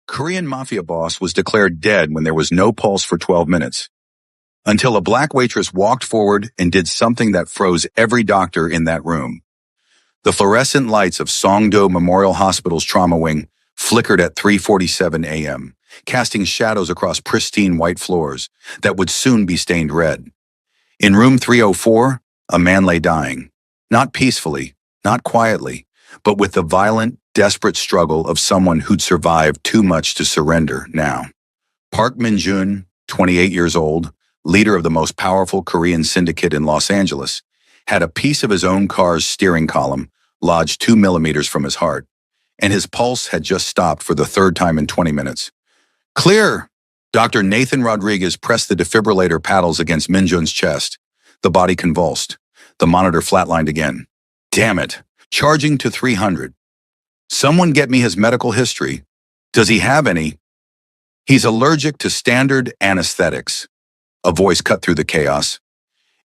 Korean Mafia boss was declared dead when there was no pulse for 12 minutes, until a black waitress walked forward and did something that froze every doctor in that room. The fluorescent lights of Songdo Memorial Hospital's trauma wing flickered at 3:47 a.m., casting shadows across pristine white floors that would soon be stained red. In room 304, a man lay dying, not peacefully, not quietly, but with the violent, desperate struggle of someone who'd survived too much to surrender now. Park Min-jun, 28 years old, leader of the most powerful Korean syndicate in Los Angeles, had a piece of his own car's steering column lodged 2 millimeters from his heart, and his pulse had just stopped for the third time in 20 minutes. Clear! Dr. Nathan Rodriguez pressed the defibrillator paddles against Min-jun's chest. The body convulsed. The monitor flatlined again. Damn it! Charging to 300. Someone get me his medical history. Does he have any? He's allergic to standard anesthetics. A voice cut through the chaos.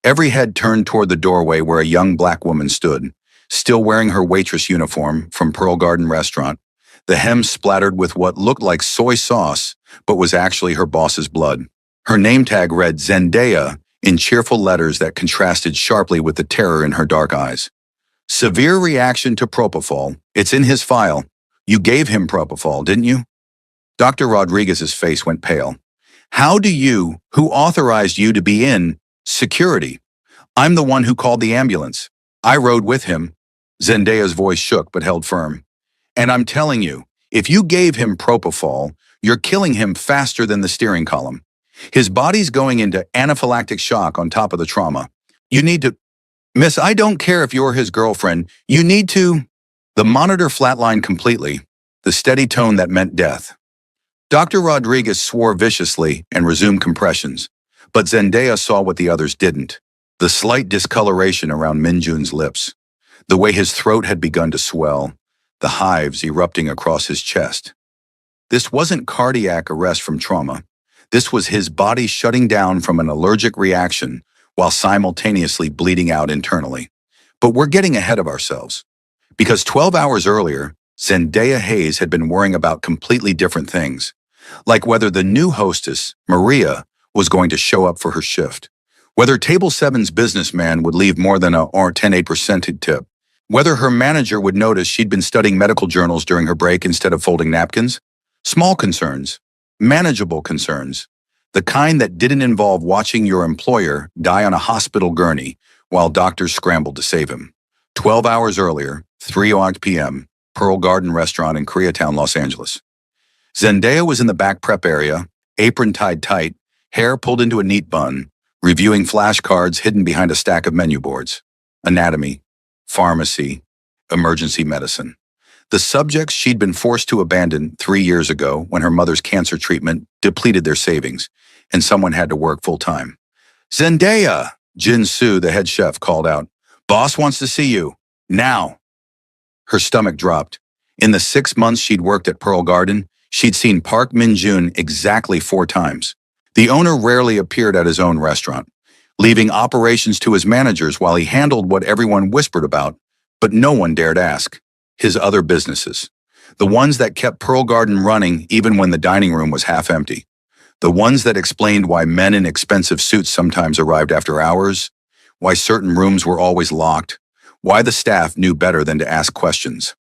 Every head turned toward the doorway where a young black woman stood, still wearing her waitress uniform from Pearl Garden restaurant, the hem splattered with what looked like soy sauce, but was actually her boss's blood. Her name tag read Zendaya in cheerful letters that contrasted sharply with the terror in her dark eyes. Severe reaction to propofol. It's in his file. You gave him propofol, didn't you? Dr. Rodriguez's face went pale. How do you, who authorized you to be in security? I'm the one who called the ambulance. I rode with him. Zendaya's voice shook but held firm. And I'm telling you, if you gave him propofol, you're killing him faster than the steering column. His body's going into anaphylactic shock on top of the trauma. You need to... Miss, I don't care if you're his girlfriend. You need to... The monitor flatlined completely, the steady tone that meant death. Dr. Rodriguez swore viciously and resumed compressions, but Zendaya saw what the others didn't. The slight discoloration around Min-jun's lips, the way his throat had begun to swell, the hives erupting across his chest. This wasn't cardiac arrest from trauma. This was his body shutting down from an allergic reaction while simultaneously bleeding out internally. But we're getting ahead of ourselves. Because 12 hours earlier, Zendaya Hayes had been worrying about completely different things, like whether the new hostess, Maria, was going to show up for her shift, whether Table 7's businessman would leave more than a 10% tip, whether her manager would notice she'd been studying medical journals during her break instead of folding napkins. Small concerns, manageable concerns, the kind that didn't involve watching your employer die on a hospital gurney while doctors scrambled to save him. 12 hours earlier, 3:00 p.m., Pearl Garden restaurant in Koreatown, Los Angeles. Zendaya was in the back prep area, apron tied tight, hair pulled into a neat bun, reviewing flashcards hidden behind a stack of menu boards. Anatomy, pharmacy, emergency medicine. The subjects she'd been forced to abandon 3 years ago when her mother's cancer treatment depleted their savings, and someone had to work full-time. Zendaya! Jin Soo, the head chef, called out. Boss wants to see you. Now! Her stomach dropped. In the 6 months she'd worked at Pearl Garden, she'd seen Park Min-jun exactly 4 times. The owner rarely appeared at his own restaurant, leaving operations to his managers while he handled what everyone whispered about, but no one dared ask. His other businesses. The ones that kept Pearl Garden running even when the dining room was half empty. The ones that explained why men in expensive suits sometimes arrived after hours, why certain rooms were always locked, why the staff knew better than to ask questions.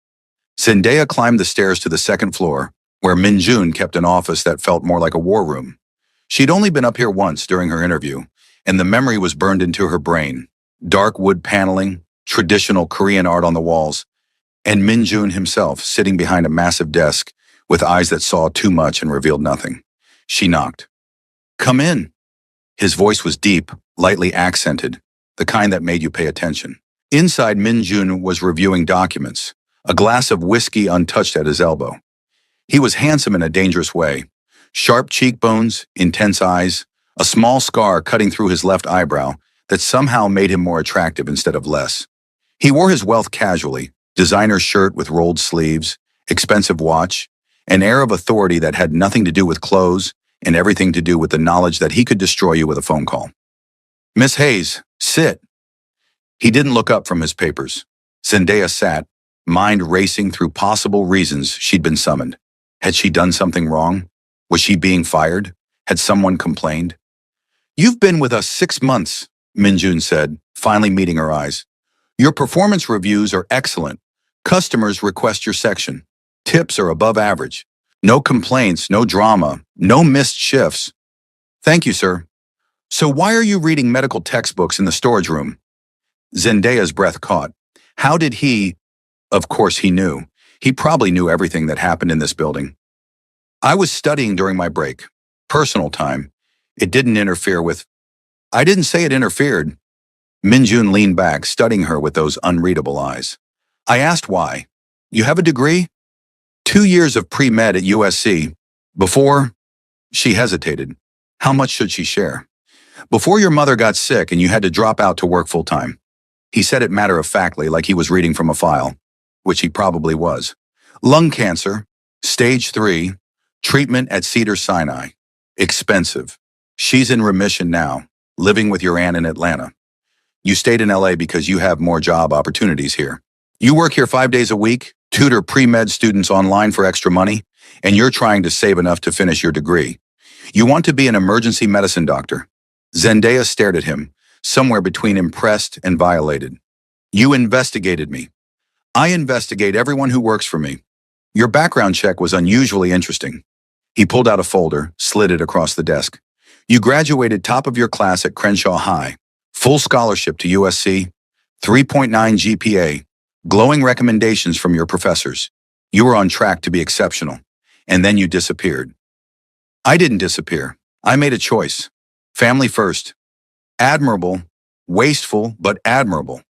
Zendaya climbed the stairs to the second floor, where Min-jun kept an office that felt more like a war room. She'd only been up here once during her interview, and the memory was burned into her brain. Dark wood paneling, traditional Korean art on the walls, and Min-jun himself sitting behind a massive desk with eyes that saw too much and revealed nothing. She knocked. Come in. His voice was deep, lightly accented, the kind that made you pay attention. Inside, Min-jun was reviewing documents, a glass of whiskey untouched at his elbow. He was handsome in a dangerous way. Sharp cheekbones, intense eyes, a small scar cutting through his left eyebrow that somehow made him more attractive instead of less. He wore his wealth casually, designer shirt with rolled sleeves, expensive watch, an air of authority that had nothing to do with clothes and everything to do with the knowledge that he could destroy you with a phone call. Miss Hayes, sit. He didn't look up from his papers. Zendaya sat, mind racing through possible reasons she'd been summoned. Had she done something wrong? Was she being fired? Had someone complained? You've been with us 6 months, Minjun said, finally meeting her eyes. Your performance reviews are excellent. Customers request your section. Tips are above average. No complaints, no drama, no missed shifts. Thank you, sir. So why are you reading medical textbooks in the storage room? Zendaya's breath caught. How did he? Of course he knew. He probably knew everything that happened in this building. I was studying during my break. Personal time. It didn't interfere with... I didn't say it interfered. Minjun leaned back, studying her with those unreadable eyes. I asked why. You have a degree? 2 years of pre-med at USC. Before... She hesitated. How much should she share? Before your mother got sick and you had to drop out to work full-time. He said it matter-of-factly, like he was reading from a file, which he probably was. Lung cancer, stage 3, treatment at Cedars-Sinai. Expensive. She's in remission now, living with your aunt in Atlanta. You stayed in LA because you have more job opportunities here. You work here 5 days a week, tutor pre-med students online for extra money, and you're trying to save enough to finish your degree. You want to be an emergency medicine doctor. Zendaya stared at him, somewhere between impressed and violated. You investigated me. I investigate everyone who works for me. Your background check was unusually interesting. He pulled out a folder, slid it across the desk. You graduated top of your class at Crenshaw High. Full scholarship to USC. 3.9 GPA. Glowing recommendations from your professors. You were on track to be exceptional. And then you disappeared. I didn't disappear. I made a choice. Family first. Admirable. Wasteful, but admirable.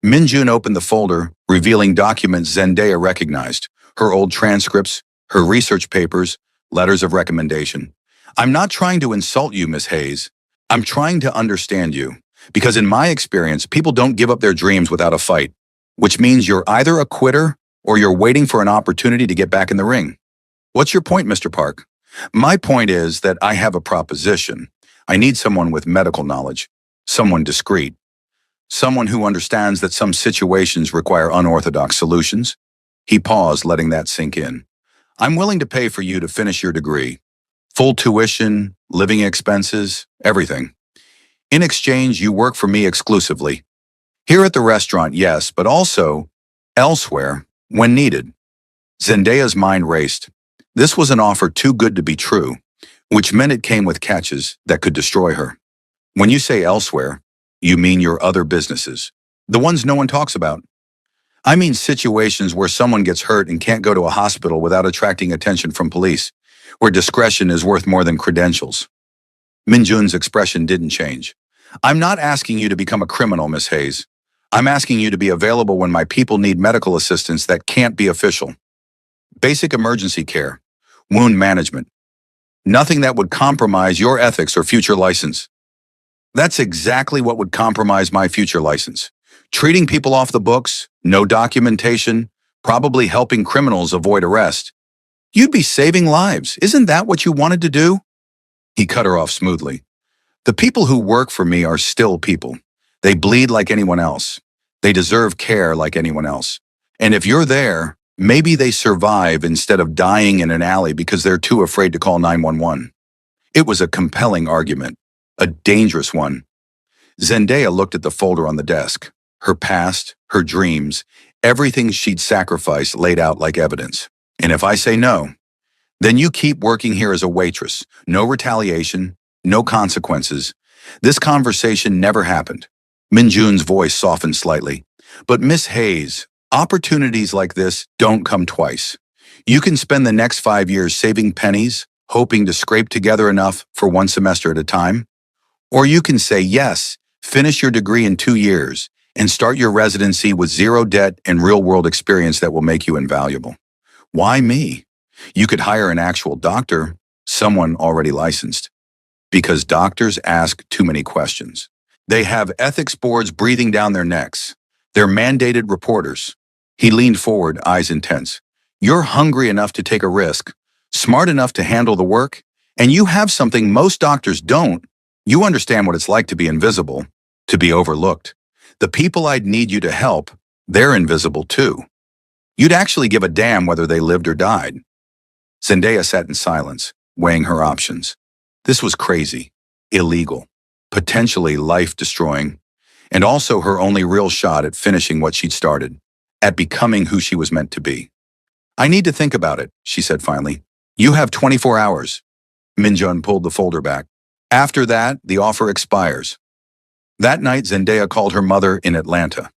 Minjun opened the folder, revealing documents Zendaya recognized. Her old transcripts, her research papers, letters of recommendation. I'm not trying to insult you, Miss Hayes. I'm trying to understand you. Because in my experience, people don't give up their dreams without a fight. Which means you're either a quitter or you're waiting for an opportunity to get back in the ring. What's your point, Mr. Park? My point is that I have a proposition. I need someone with medical knowledge. Someone discreet. Someone who understands that some situations require unorthodox solutions. He paused, letting that sink in. I'm willing to pay for you to finish your degree. Full tuition, living expenses, everything. In exchange, you work for me exclusively. Here at the restaurant, yes, but also elsewhere when needed. Zendaya's mind raced. This was an offer too good to be true, which meant it came with catches that could destroy her. When you say elsewhere, you mean your other businesses, the ones no one talks about. I mean situations where someone gets hurt and can't go to a hospital without attracting attention from police, where discretion is worth more than credentials. Minjun's expression didn't change. I'm not asking you to become a criminal, Miss Hayes. I'm asking you to be available when my people need medical assistance that can't be official. Basic emergency care, wound management. Nothing that would compromise your ethics or future license. That's exactly what would compromise my future license. Treating people off the books, no documentation, probably helping criminals avoid arrest. You'd be saving lives. Isn't that what you wanted to do? He cut her off smoothly. The people who work for me are still people. They bleed like anyone else. They deserve care like anyone else. And if you're there, maybe they survive instead of dying in an alley because they're too afraid to call 911. It was a compelling argument, a dangerous one. Zendaya looked at the folder on the desk. Her past, her dreams, everything she'd sacrificed laid out like evidence. And if I say no, then you keep working here as a waitress. No retaliation, no consequences. This conversation never happened. Minjun's voice softened slightly. But Miss Hayes, opportunities like this don't come twice. You can spend the next 5 years saving pennies, hoping to scrape together enough for one semester at a time. Or you can say yes, finish your degree in 2 years, and start your residency with zero debt and real-world experience that will make you invaluable. Why me? You could hire an actual doctor, someone already licensed. Because doctors ask too many questions. They have ethics boards breathing down their necks. They're mandated reporters. He leaned forward, eyes intense. You're hungry enough to take a risk, smart enough to handle the work, and you have something most doctors don't. You understand what it's like to be invisible, to be overlooked. The people I'd need you to help, they're invisible too. You'd actually give a damn whether they lived or died. Zendaya sat in silence, weighing her options. This was crazy, illegal, potentially life-destroying, and also her only real shot at finishing what she'd started, at becoming who she was meant to be. I need to think about it, she said finally. You have 24 hours. Minjun pulled the folder back. After that, the offer expires. That night, Zendaya called her mother in Atlanta.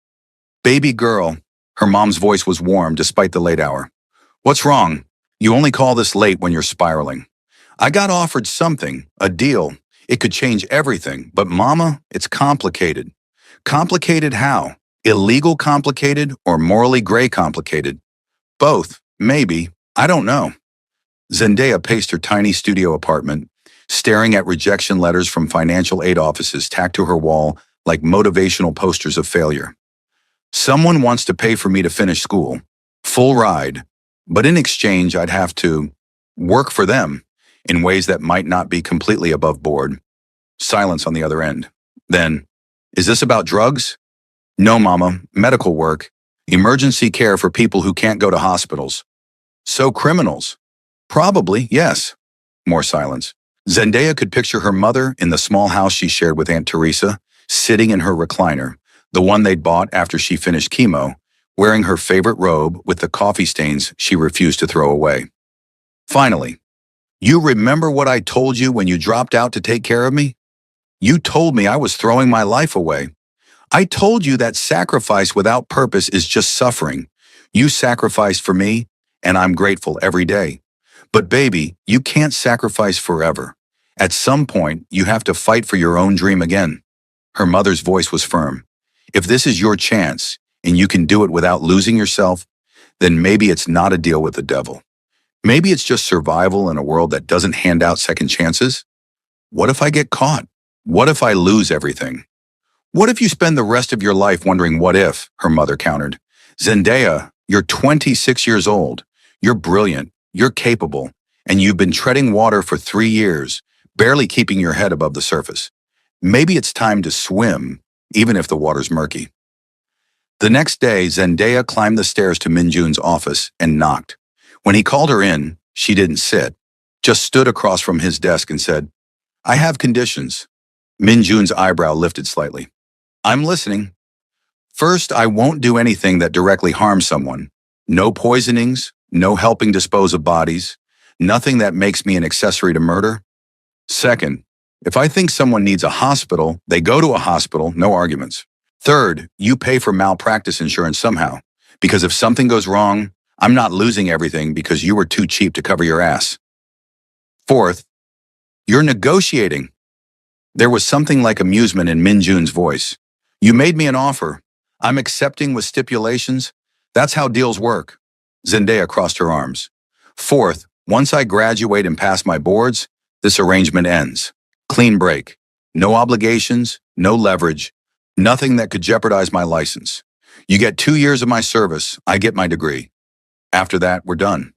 Baby girl. Her mom's voice was warm despite the late hour. What's wrong? You only call this late when you're spiraling. I got offered something, a deal. It could change everything, but mama, it's complicated. Complicated how? Illegal complicated or morally gray complicated? Both, maybe. I don't know. Zendaya paced her tiny studio apartment, staring at rejection letters from financial aid offices tacked to her wall like motivational posters of failure. Someone wants to pay for me to finish school, full ride, but in exchange I'd have to work for them in ways that might not be completely above board. Silence on the other end. Then, is this about drugs? No, mama, medical work, emergency care for people who can't go to hospitals. So criminals? Probably, yes. More silence. Zendaya could picture her mother in the small house she shared with Aunt Teresa, sitting in her recliner, the one they'd bought after she finished chemo, wearing her favorite robe with the coffee stains she refused to throw away. Finally, you remember what I told you when you dropped out to take care of me? You told me I was throwing my life away. I told you that sacrifice without purpose is just suffering. You sacrificed for me, and I'm grateful every day. But baby, you can't sacrifice forever. At some point, you have to fight for your own dream again. Her mother's voice was firm. If this is your chance, and you can do it without losing yourself, then maybe it's not a deal with the devil. Maybe it's just survival in a world that doesn't hand out second chances. What if I get caught? What if I lose everything? What if you spend the rest of your life wondering what if, her mother countered. Zendaya, you're 26 years old. You're brilliant. You're capable. And you've been treading water for 3 years, barely keeping your head above the surface. Maybe it's time to swim, even if the water's murky. The next day, Zendaya climbed the stairs to Minjun's office and knocked. When he called her in, she didn't sit, just stood across from his desk and said, I have conditions. Minjun's eyebrow lifted slightly. I'm listening. First, I won't do anything that directly harms someone. No poisonings, no helping dispose of bodies, nothing that makes me an accessory to murder. Second, if I think someone needs a hospital, they go to a hospital, no arguments. Third, you pay for malpractice insurance somehow, because if something goes wrong, I'm not losing everything because you were too cheap to cover your ass. Fourth, you're negotiating. There was something like amusement in Minjun's voice. You made me an offer. I'm accepting with stipulations. That's how deals work. Zendaya crossed her arms. Fourth, once I graduate and pass my boards, this arrangement ends. Clean break. No obligations, no leverage, nothing that could jeopardize my license. You get 2 years of my service, I get my degree. After that, we're done.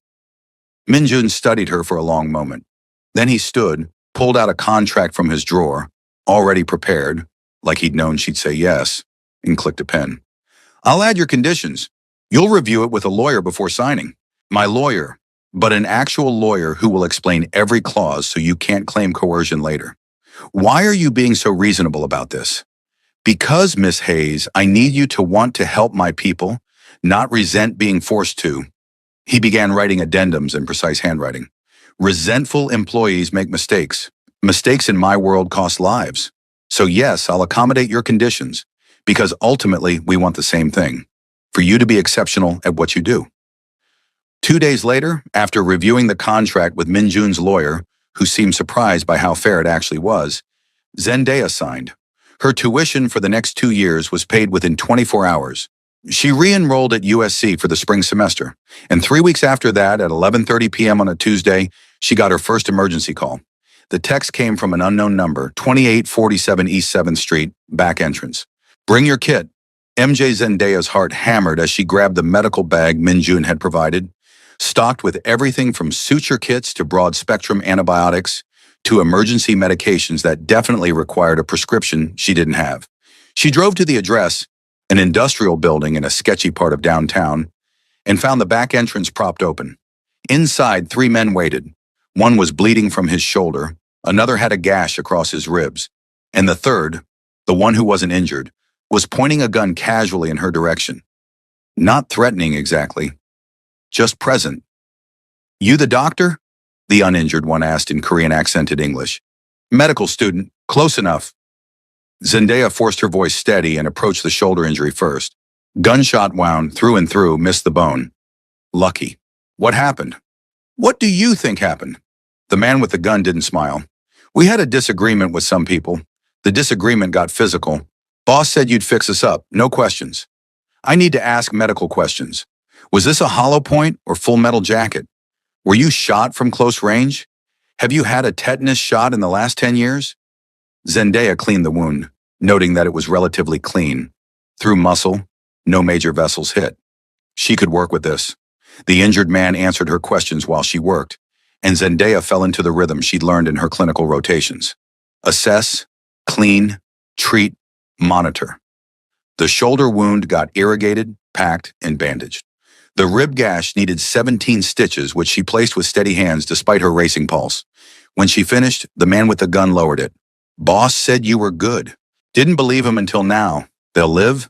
Minjun studied her for a long moment. Then he stood, pulled out a contract from his drawer, already prepared, like he'd known she'd say yes, and clicked a pen. I'll add your conditions. You'll review it with a lawyer before signing. My lawyer, but an actual lawyer who will explain every clause so you can't claim coercion later. Why are you being so reasonable about this? Because, Miss Hayes, I need you to want to help my people, not resent being forced to. He began writing addendums in precise handwriting. Resentful employees make mistakes. Mistakes in my world cost lives. So yes, I'll accommodate your conditions, because ultimately we want the same thing, for you to be exceptional at what you do. 2 days later, after reviewing the contract with Minjun's lawyer, who seemed surprised by how fair it actually was, Zendaya signed. Her tuition for the next 2 years was paid within 24 hours. She re-enrolled at USC for the spring semester, and 3 weeks after that, at 11:30 p.m. on a Tuesday, she got her first emergency call. The text came from an unknown number, 2847 East 7th Street, back entrance. Bring your kit. MJ Zendaya's heart hammered as she grabbed the medical bag Minjun had provided, stocked with everything from suture kits to broad-spectrum antibiotics to emergency medications that definitely required a prescription she didn't have. She drove to the address, an industrial building in a sketchy part of downtown, and found the back entrance propped open. Inside, 3 men waited. One was bleeding from his shoulder, another had a gash across his ribs, and the third, the one who wasn't injured, was pointing a gun casually in her direction. Not threatening exactly, just present. "You the doctor?" the uninjured one asked in Korean accented English. "Medical student, close enough." Zendaya forced her voice steady and approached the shoulder injury first. Gunshot wound through and through, missed the bone. "Lucky. What happened?" "What do you think happened?" The man with the gun didn't smile. "We had a disagreement with some people. The disagreement got physical. Boss said you'd fix us up, no questions. I need to ask medical questions. Was this a hollow point or full metal jacket? Were you shot from close range? Have you had a tetanus shot in the last 10 years? Zendaya cleaned the wound, noting that it was relatively clean. Through muscle, no major vessels hit. She could work with this. The injured man answered her questions while she worked, and Zendaya fell into the rhythm she'd learned in her clinical rotations. Assess, clean, treat, monitor. The shoulder wound got irrigated, packed, and bandaged. The rib gash needed 17 stitches, which she placed with steady hands despite her racing pulse. When she finished, the man with the gun lowered it. "Boss said you were good. Didn't believe him until now. They'll live?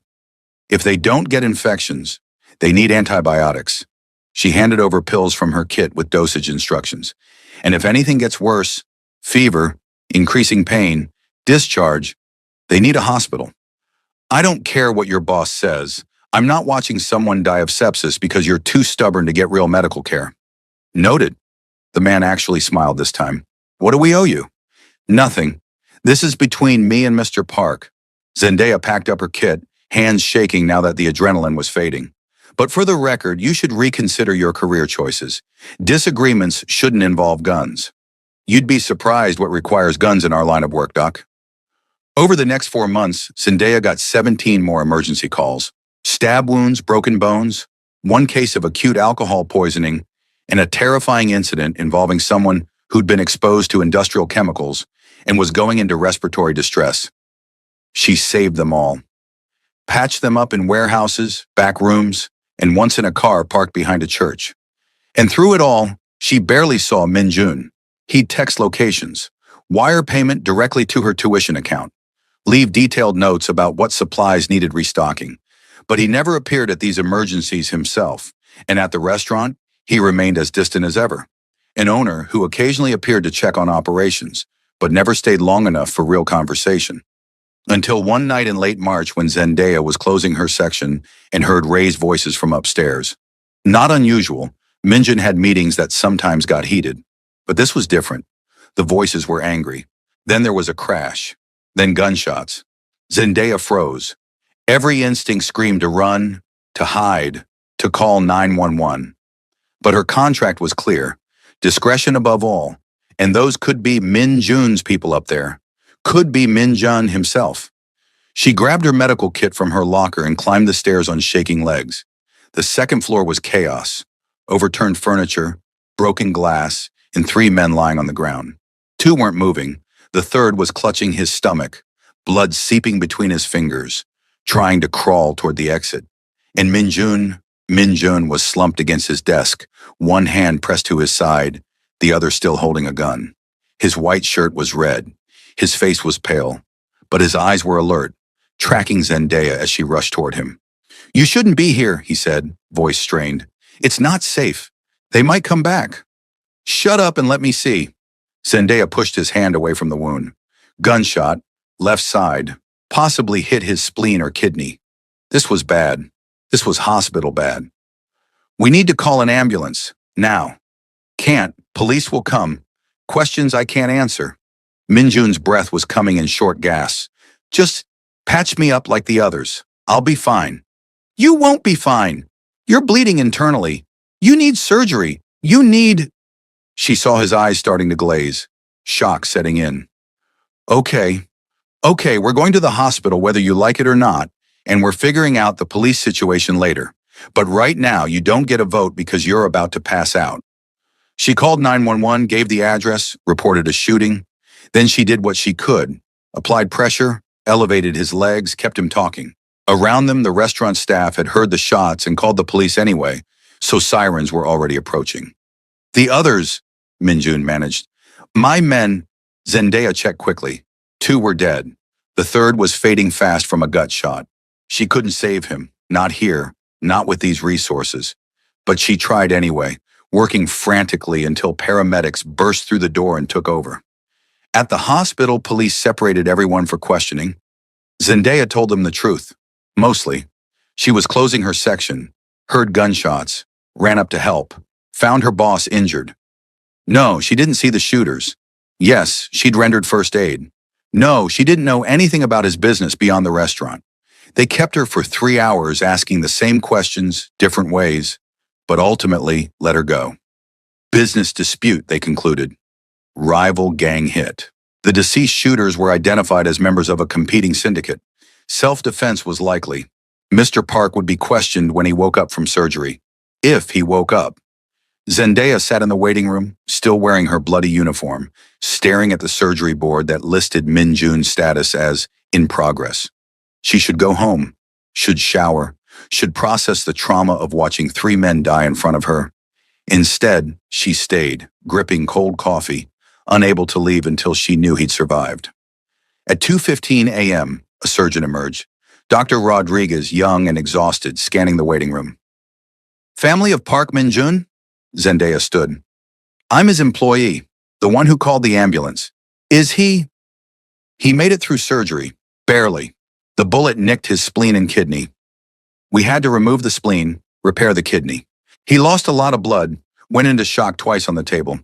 If they don't get infections, they need antibiotics." She handed over pills from her kit with dosage instructions. "And if anything gets worse, fever, increasing pain, discharge, they need a hospital. I don't care what your boss says. I'm not watching someone die of sepsis because you're too stubborn to get real medical care." "Noted." The man actually smiled this time. "What do we owe you?" "Nothing. This is between me and Mr. Park." Zendaya packed up her kit, hands shaking now that the adrenaline was fading. "But for the record, you should reconsider your career choices. Disagreements shouldn't involve guns. You'd be surprised what requires guns in our line of work, Doc." Over the next 4 months, Zendaya got 17 more emergency calls. Stab wounds, broken bones, one case of acute alcohol poisoning, and a terrifying incident involving someone who'd been exposed to industrial chemicals and was going into respiratory distress. She saved them all. Patched them up in warehouses, back rooms, and once in a car parked behind a church. And through it all, she barely saw Min Jun. He'd text locations, wire payment directly to her tuition account, leave detailed notes about what supplies needed restocking. But he never appeared at these emergencies himself, and at the restaurant, he remained as distant as ever. An owner who occasionally appeared to check on operations, but never stayed long enough for real conversation. Until one night in late March when Zendaya was closing her section and heard raised voices from upstairs. Not unusual, Minjin had meetings that sometimes got heated. But this was different. The voices were angry. Then there was a crash. Then gunshots. Zendaya froze. Every instinct screamed to run, to hide, to call 911. But her contract was clear. Discretion above all. And those could be Min Jun's people up there. Could be Min Jun himself. She grabbed her medical kit from her locker and climbed the stairs on shaking legs. The second floor was chaos. Overturned furniture, broken glass, and 3 men lying on the ground. 2 weren't moving. The third was clutching his stomach, blood seeping between his fingers, trying to crawl toward the exit. And Min Jun was slumped against his desk, one hand pressed to his side, the other still holding a gun. His white shirt was red. His face was pale, but his eyes were alert, tracking Zendaya as she rushed toward him. "You shouldn't be here," he said, voice strained. "It's not safe. They might come back." "Shut up and let me see." Zendaya pushed his hand away from the wound. Gunshot, left side, possibly hit his spleen or kidney. This was bad. This was hospital bad. "We need to call an ambulance, now." "Can't. Police will come. Questions I can't answer." Minjun's breath was coming in short gasps. "Just patch me up like the others. I'll be fine." "You won't be fine. You're bleeding internally. You need surgery. You need..." She saw his eyes starting to glaze, shock setting in. Okay, we're going to the hospital whether you like it or not, and we're figuring out the police situation later. But right now, you don't get a vote because you're about to pass out." She called 911, gave the address, reported a shooting. Then she did what she could, applied pressure, elevated his legs, kept him talking. Around them, the restaurant staff had heard the shots and called the police anyway, so sirens were already approaching. The others, Minjun managed. My men, Zendaya checked quickly. 2 were dead. The third was fading fast from a gut shot. She couldn't save him, not here, not with these resources. But she tried anyway, working frantically until paramedics burst through the door and took over. At the hospital, police separated everyone for questioning. Zendaya told them the truth. Mostly. She was closing her section, heard gunshots, ran up to help, found her boss injured. No, she didn't see the shooters. Yes, she'd rendered first aid. No, she didn't know anything about his business beyond the restaurant. They kept her for 3 hours asking the same questions, different ways, but ultimately let her go. Business dispute, they concluded. Rival gang hit. The deceased shooters were identified as members of a competing syndicate. Self-defense was likely. Mr. Park would be questioned when he woke up from surgery. If he woke up. Zendaya sat in the waiting room, still wearing her bloody uniform, staring at the surgery board that listed Minjun's status as in progress. She should go home, should shower, should process the trauma of watching 3 men die in front of her. Instead, she stayed, gripping cold coffee, unable to leave until she knew he'd survived. At 2:15 a.m., a surgeon emerged, Dr. Rodriguez, young and exhausted, scanning the waiting room. Family of Park Minjun? Zendaya stood. I'm his employee, the one who called the ambulance. Is he? He made it through surgery, barely. The bullet nicked his spleen and kidney. We had to remove the spleen, repair the kidney. He lost a lot of blood, went into shock twice on the table.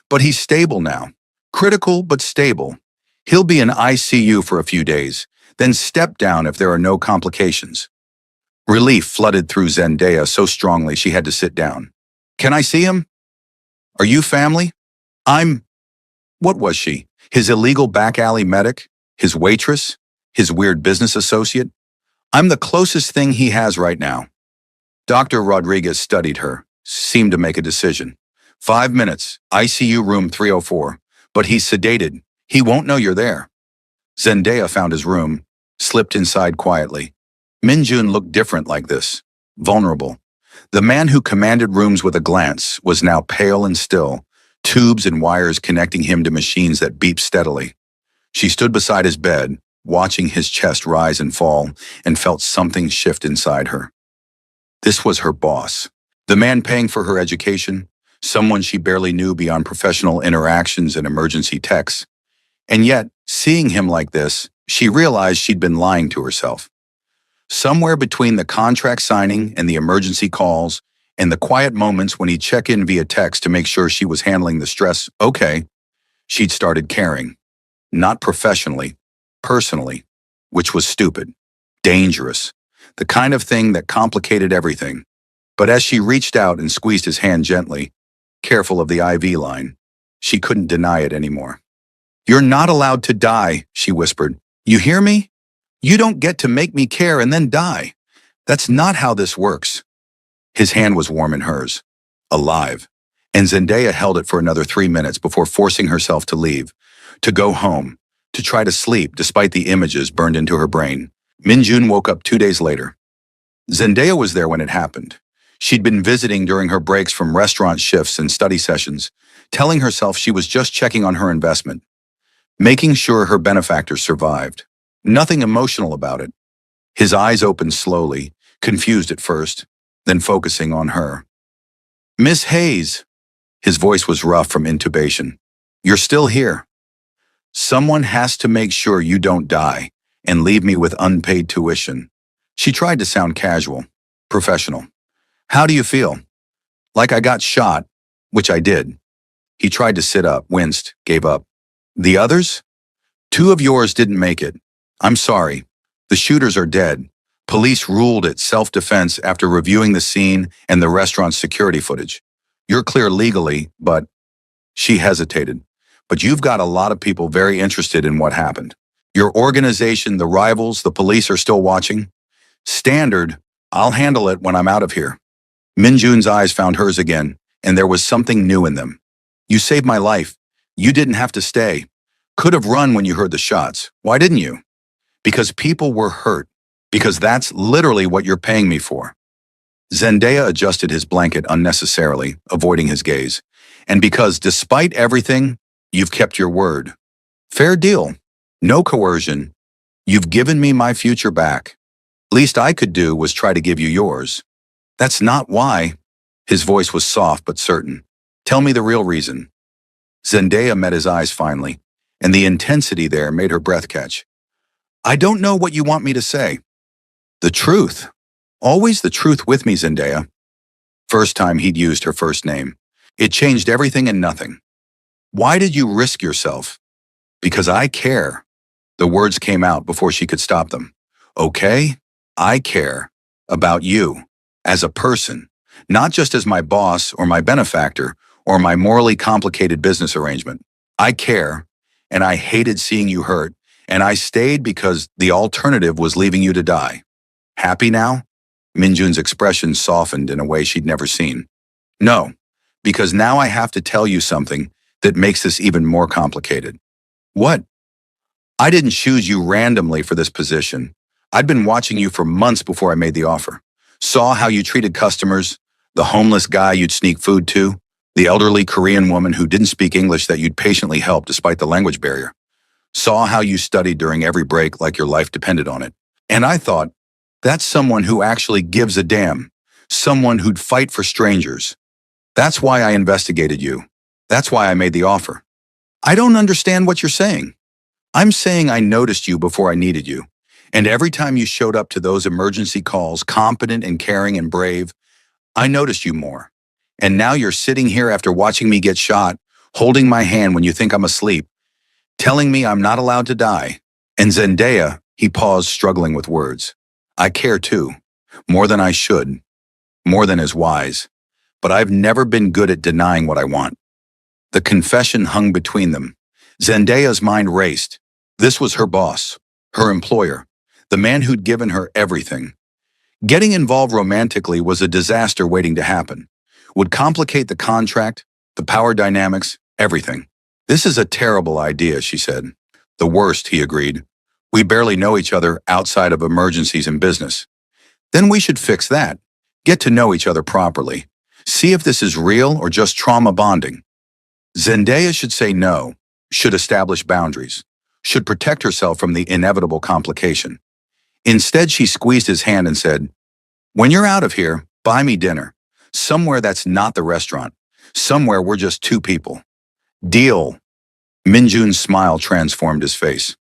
But he's stable now. Critical, but stable. He'll be in ICU for a few days, then step down if there are no complications. Relief flooded through Zendaya so strongly she had to sit down. Can I see him? Are you family? What was she? His illegal back alley medic? His waitress? His weird business associate? I'm the closest thing he has right now. Dr. Rodriguez studied her, seemed to make a decision. 5 minutes, ICU room 304. But he's sedated. He won't know you're there. Zendaya found his room, slipped inside quietly. Minjun looked different like this, vulnerable. The man who commanded rooms with a glance was now pale and still, tubes and wires connecting him to machines that beeped steadily. She stood beside his bed, watching his chest rise and fall, and felt something shift inside her. This was her boss, the man paying for her education, someone she barely knew beyond professional interactions and emergency texts. And yet, seeing him like this, she realized she'd been lying to herself. Somewhere between the contract signing and the emergency calls and the quiet moments when he'd check in via text to make sure she was handling the stress, she'd started caring. Not professionally, personally, which was stupid, dangerous, the kind of thing that complicated everything. But as she reached out and squeezed his hand gently, careful of the IV line, she couldn't deny it anymore. You're not allowed to die, she whispered. You hear me? You don't get to make me care and then die. That's not how this works. His hand was warm in hers, alive, and Zendaya held it for another 3 minutes before forcing herself to leave, to go home, to try to sleep despite the images burned into her brain. Minjun woke up 2 days later. Zendaya was there when it happened. She'd been visiting during her breaks from restaurant shifts and study sessions, telling herself she was just checking on her investment, making sure her benefactor survived. Nothing emotional about it. His eyes opened slowly, confused at first, then focusing on her. Miss Hayes. His voice was rough from intubation. You're still here. Someone has to make sure you don't die and leave me with unpaid tuition. She tried to sound casual, professional. How do you feel? Like I got shot, which I did. He tried to sit up, winced, gave up. The others? 2 of yours didn't make it. I'm sorry. The shooters are dead. Police ruled it self-defense after reviewing the scene and the restaurant's security footage. You're clear legally, but... She hesitated. But you've got a lot of people very interested in what happened. Your organization, the rivals, the police are still watching. Standard, I'll handle it when I'm out of here. Minjun's eyes found hers again, and there was something new in them. You saved my life. You didn't have to stay. Could have run when you heard the shots. Why didn't you? Because people were hurt. Because that's literally what you're paying me for. Zendaya adjusted his blanket unnecessarily, avoiding his gaze. And because despite everything, you've kept your word. Fair deal. No coercion. You've given me my future back. Least I could do was try to give you yours. That's not why. His voice was soft but certain. Tell me the real reason. Zendaya met his eyes finally, and the intensity there made her breath catch. I don't know what you want me to say. The truth. Always the truth with me, Zendaya. First time he'd used her first name. It changed everything and nothing. Why did you risk yourself? Because I care. The words came out before she could stop them. Okay? I care. About you. As a person. Not just as my boss or my benefactor or my morally complicated business arrangement. I care, and I hated seeing you hurt, and I stayed because the alternative was leaving you to die. Happy now? Minjun's expression softened in a way she'd never seen. No, because now I have to tell you something that makes this even more complicated. What? I didn't choose you randomly for this position. I'd been watching you for months before I made the offer. Saw how you treated customers, the homeless guy you'd sneak food to, the elderly Korean woman who didn't speak English that you'd patiently help despite the language barrier. Saw how you studied during every break like your life depended on it. And I thought, that's someone who actually gives a damn. Someone who'd fight for strangers. That's why I investigated you. That's why I made the offer. I don't understand what you're saying. I'm saying I noticed you before I needed you. And every time you showed up to those emergency calls, competent and caring and brave, I noticed you more. And now you're sitting here after watching me get shot, holding my hand when you think I'm asleep, telling me I'm not allowed to die. And Zendaya, he paused, struggling with words. I care too. More than I should. More than is wise. But I've never been good at denying what I want. The confession hung between them. Zendaya's mind raced. This was her boss, her employer, the man who'd given her everything. Getting involved romantically was a disaster waiting to happen. Would complicate the contract, the power dynamics, everything. This is a terrible idea, she said. The worst, he agreed. We barely know each other outside of emergencies and business. Then we should fix that. Get to know each other properly. See if this is real or just trauma bonding. Zendaya should say no, should establish boundaries, should protect herself from the inevitable complication. Instead, she squeezed his hand and said, when you're out of here, buy me dinner. Somewhere that's not the restaurant. Somewhere we're just two people. Deal. Minjun's smile transformed his face.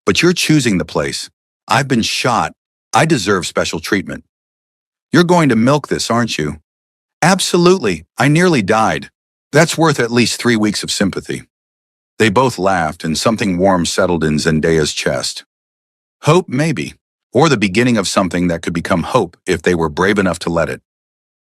But you're choosing the place. I've been shot. I deserve special treatment. You're going to milk this, aren't you? Absolutely. I nearly died. That's worth at least 3 weeks of sympathy. They both laughed, and something warm settled in Zendaya's chest. Hope, maybe. Or the beginning of something that could become hope if they were brave enough to let it.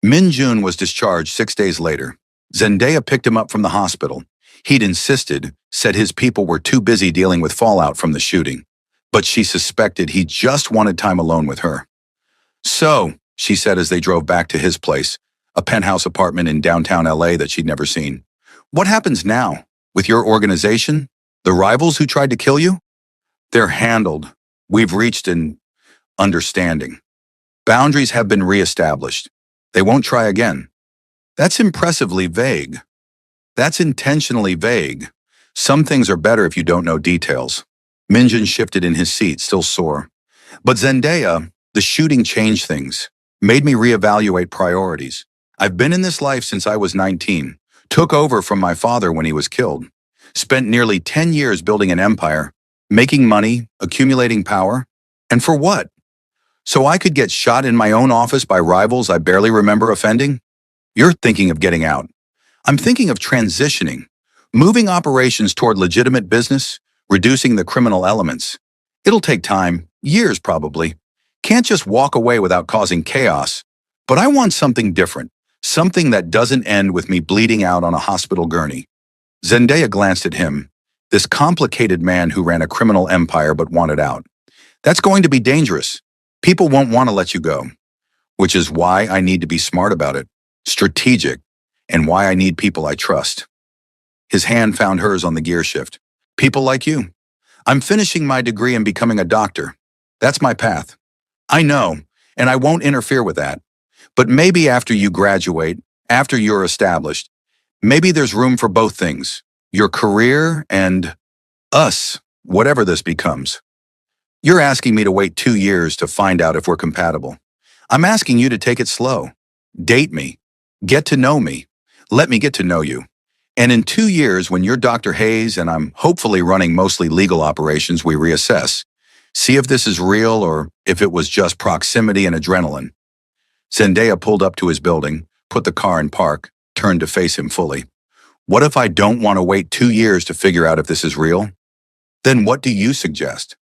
Minjun was discharged 6 days later. Zendaya picked him up from the hospital. He'd insisted, said his people were too busy dealing with fallout from the shooting. But she suspected he just wanted time alone with her. So, she said as they drove back to his place, a penthouse apartment in downtown LA that she'd never seen. What happens now? With your organization? The rivals who tried to kill you? They're handled. We've reached an understanding. Boundaries have been reestablished. They won't try again. That's impressively vague. That's intentionally vague. Some things are better if you don't know details. Minjun shifted in his seat, still sore. But Zendaya, the shooting changed things, made me reevaluate priorities. I've been in this life since I was 19, took over from my father when he was killed, spent nearly 10 years building an empire, making money, accumulating power. And for what? So I could get shot in my own office by rivals I barely remember offending? You're thinking of getting out. I'm thinking of transitioning, moving operations toward legitimate business, reducing the criminal elements. It'll take time, years probably. Can't just walk away without causing chaos. But I want something different, something that doesn't end with me bleeding out on a hospital gurney. Zendaya glanced at him, this complicated man who ran a criminal empire but wanted out. That's going to be dangerous. People won't want to let you go, which is why I need to be smart about it, strategic, and why I need people I trust. His hand found hers on the gear shift. People like you. I'm finishing my degree and becoming a doctor. That's my path. I know, and I won't interfere with that. But maybe after you graduate, after you're established, Maybe there's room for both things, your career and us, whatever this becomes. You're asking me to wait 2 years to find out if we're compatible. I'm asking you to take it slow. Date me. Get to know me. Let me get to know you. And in 2 years, when you're Dr. Hayes and I'm hopefully running mostly legal operations, we reassess. See if this is real or if it was just proximity and adrenaline. Zendaya pulled up to his building, put the car in park, turned to face him fully. What if I don't want to wait 2 years to figure out if this is real? Then what do you suggest?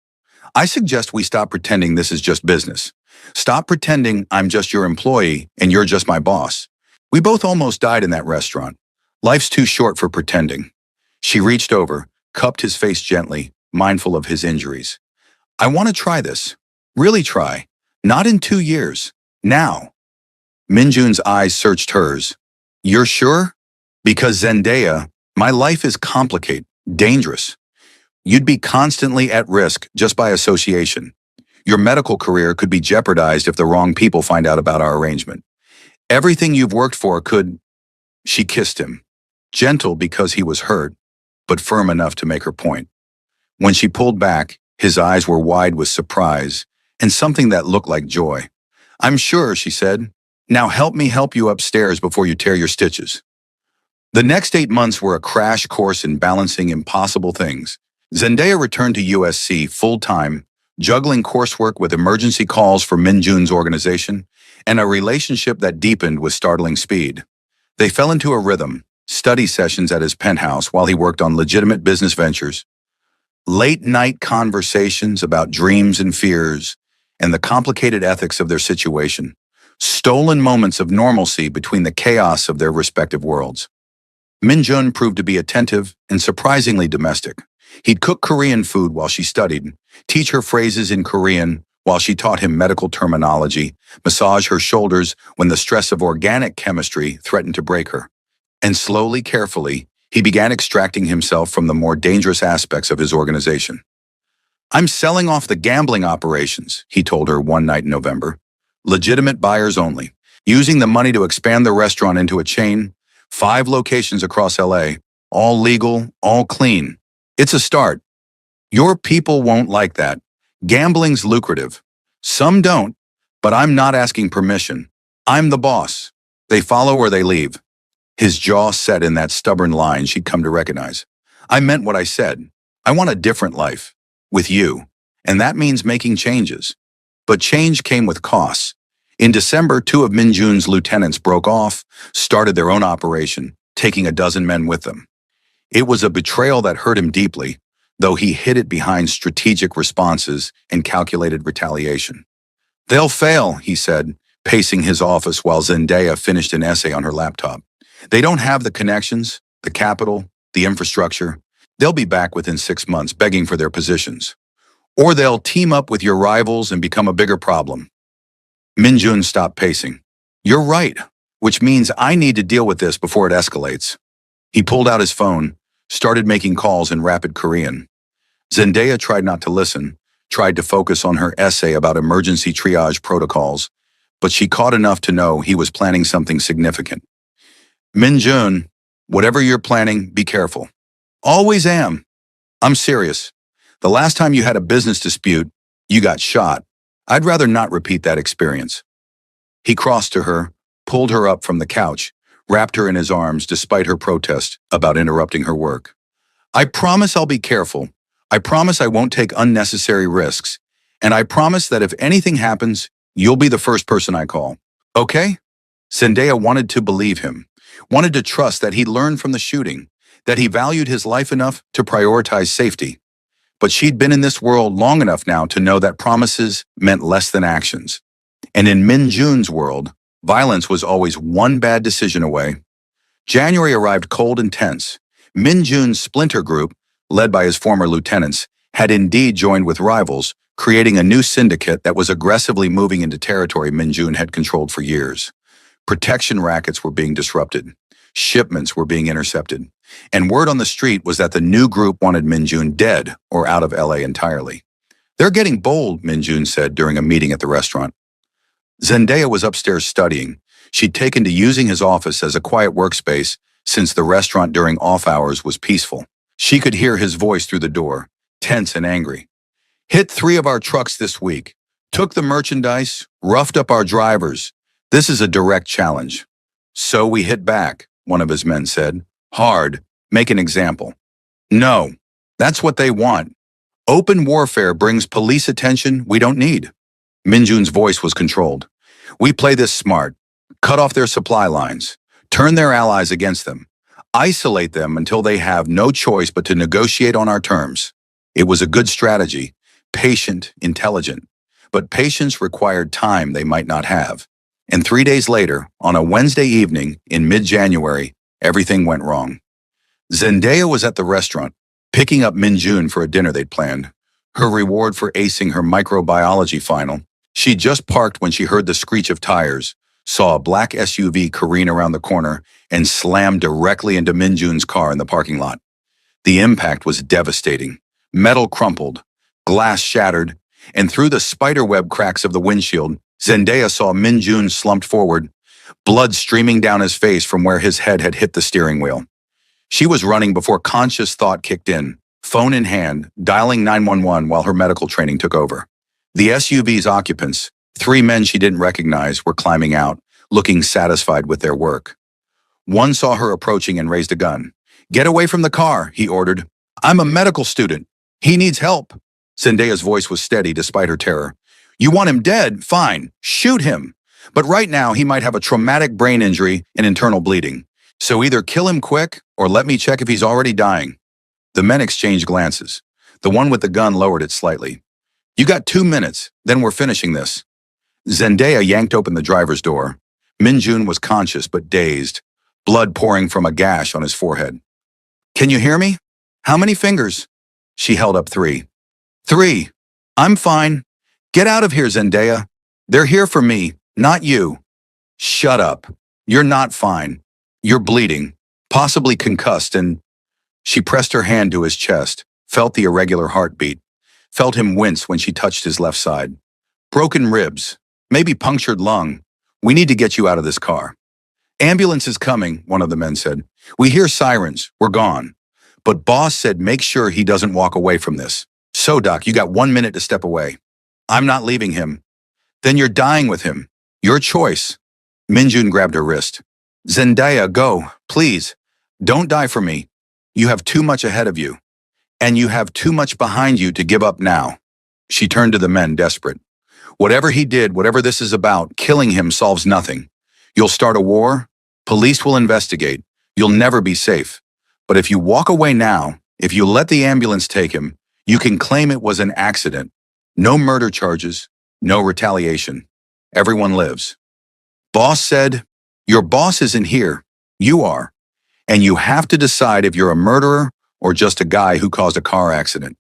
I suggest we stop pretending this is just business. Stop pretending I'm just your employee and you're just my boss. We both almost died in that restaurant. Life's too short for pretending. She reached over, cupped his face gently, mindful of his injuries. I want to try this. Really try. Not in 2 years. Now. Minjun's eyes searched hers. You're sure? Because Zendaya, my life is complicated, dangerous. You'd be constantly at risk just by association. Your medical career could be jeopardized if the wrong people find out about our arrangement. Everything you've worked for could... She kissed him, gentle because he was hurt, but firm enough to make her point. When she pulled back, his eyes were wide with surprise and something that looked like joy. I'm sure, she said. Now help me help you upstairs before you tear your stitches. The next 8 months were a crash course in balancing impossible things. Zendaya returned to USC full-time, juggling coursework with emergency calls for Minjun's organization and a relationship that deepened with startling speed. They fell into a rhythm, study sessions at his penthouse while he worked on legitimate business ventures, late-night conversations about dreams and fears, and the complicated ethics of their situation, stolen moments of normalcy between the chaos of their respective worlds. Minjun proved to be attentive and surprisingly domestic. He'd cook Korean food while she studied, teach her phrases in Korean while she taught him medical terminology, massage her shoulders when the stress of organic chemistry threatened to break her. And slowly, carefully, he began extracting himself from the more dangerous aspects of his organization. I'm selling off the gambling operations, he told her one night in November. Legitimate buyers only. Using the money to expand the restaurant into a chain, 5 locations across LA, all legal, all clean. It's a start. Your people won't like that. Gambling's lucrative. Some don't, but I'm not asking permission. I'm the boss. They follow or they leave. His jaw set in that stubborn line she'd come to recognize. I meant what I said. I want a different life. With you. And that means making changes. But change came with costs. In December, 2 of Minjun's lieutenants broke off, started their own operation, taking a dozen men with them. It was a betrayal that hurt him deeply, though he hid it behind strategic responses and calculated retaliation. They'll fail, he said, pacing his office while Zendaya finished an essay on her laptop. They don't have the connections, the capital, the infrastructure. They'll be back within 6 months begging for their positions. Or they'll team up with your rivals and become a bigger problem. Minjun stopped pacing. You're right, which means I need to deal with this before it escalates. He pulled out his phone, started making calls in rapid Korean. Zendaya tried not to listen, tried to focus on her essay about emergency triage protocols, but she caught enough to know he was planning something significant. Minjun, whatever you're planning, be careful. Always am. I'm serious. The last time you had a business dispute, you got shot. I'd rather not repeat that experience. He crossed to her, pulled her up from the couch, wrapped her in his arms despite her protest about interrupting her work. I promise I'll be careful. I promise I won't take unnecessary risks. And I promise that if anything happens, you'll be the first person I call. Okay? Zendaya wanted to believe him, wanted to trust that he'd learned from the shooting, that he valued his life enough to prioritize safety. But she'd been in this world long enough now to know that promises meant less than actions. And in Minjun's world, violence was always one bad decision away. January arrived cold and tense. Minjun's splinter group, led by his former lieutenants, had indeed joined with rivals, creating a new syndicate that was aggressively moving into territory Minjun had controlled for years. Protection rackets were being disrupted. Shipments were being intercepted. And word on the street was that the new group wanted Minjun dead or out of LA entirely. They're getting bold, Minjun said during a meeting at the restaurant. Zendaya was upstairs studying. She'd taken to using his office as a quiet workspace since the restaurant during off hours was peaceful. She could hear his voice through the door, tense and angry. Hit 3 of our trucks this week. Took the merchandise, roughed up our drivers. This is a direct challenge. So we hit back, one of his men said. Hard. Make an example. No. That's what they want. Open warfare brings police attention we don't need. Minjun's voice was controlled. We play this smart. Cut off their supply lines. Turn their allies against them. Isolate them until they have no choice but to negotiate on our terms. It was a good strategy. Patient, intelligent. But patience required time they might not have. And 3 days later, on a Wednesday evening in mid-January, everything went wrong. Zendaya was at the restaurant, picking up Minjun for a dinner they'd planned. Her reward for acing her microbiology final. She just parked when she heard the screech of tires, saw a black SUV careen around the corner, and slammed directly into Minjun's car in the parking lot. The impact was devastating. Metal crumpled, glass shattered, and through the spiderweb cracks of the windshield, Zendaya saw Minjun slumped forward, blood streaming down his face from where his head had hit the steering wheel. She was running before conscious thought kicked in, phone in hand, dialing 911 while her medical training took over. The SUV's occupants, 3 men she didn't recognize, were climbing out, looking satisfied with their work. One saw her approaching and raised a gun. Get away from the car, he ordered. I'm a medical student. He needs help. Zendaya's voice was steady despite her terror. You want him dead? Fine. Shoot him. But right now, he might have a traumatic brain injury and internal bleeding. So either kill him quick or let me check if he's already dying. The men exchanged glances. The one with the gun lowered it slightly. You got 2 minutes, then we're finishing this. Zendaya yanked open the driver's door. Minjun was conscious but dazed, blood pouring from a gash on his forehead. Can you hear me? How many fingers? She held up 3. 3. I'm fine. Get out of here, Zendaya. They're here for me, not you. Shut up. You're not fine. You're bleeding, possibly concussed, and... She pressed her hand to his chest, felt the irregular heartbeat, felt him wince when she touched his left side. Broken ribs, maybe punctured lung. We need to get you out of this car. Ambulance is coming, one of the men said. We hear sirens. We're gone. But boss said make sure he doesn't walk away from this. So, Doc, you got 1 minute to step away. I'm not leaving him. Then you're dying with him. Your choice. Minjun grabbed her wrist. Zendaya, go, please. Don't die for me. You have too much ahead of you. And you have too much behind you to give up now. She turned to the men, desperate. Whatever he did, whatever this is about, killing him solves nothing. You'll start a war. Police will investigate. You'll never be safe. But if you walk away now, if you let the ambulance take him, you can claim it was an accident. No murder charges, no retaliation. Everyone lives. Boss said, your boss isn't here. You are. And you have to decide if you're a murderer or just a guy who caused a car accident.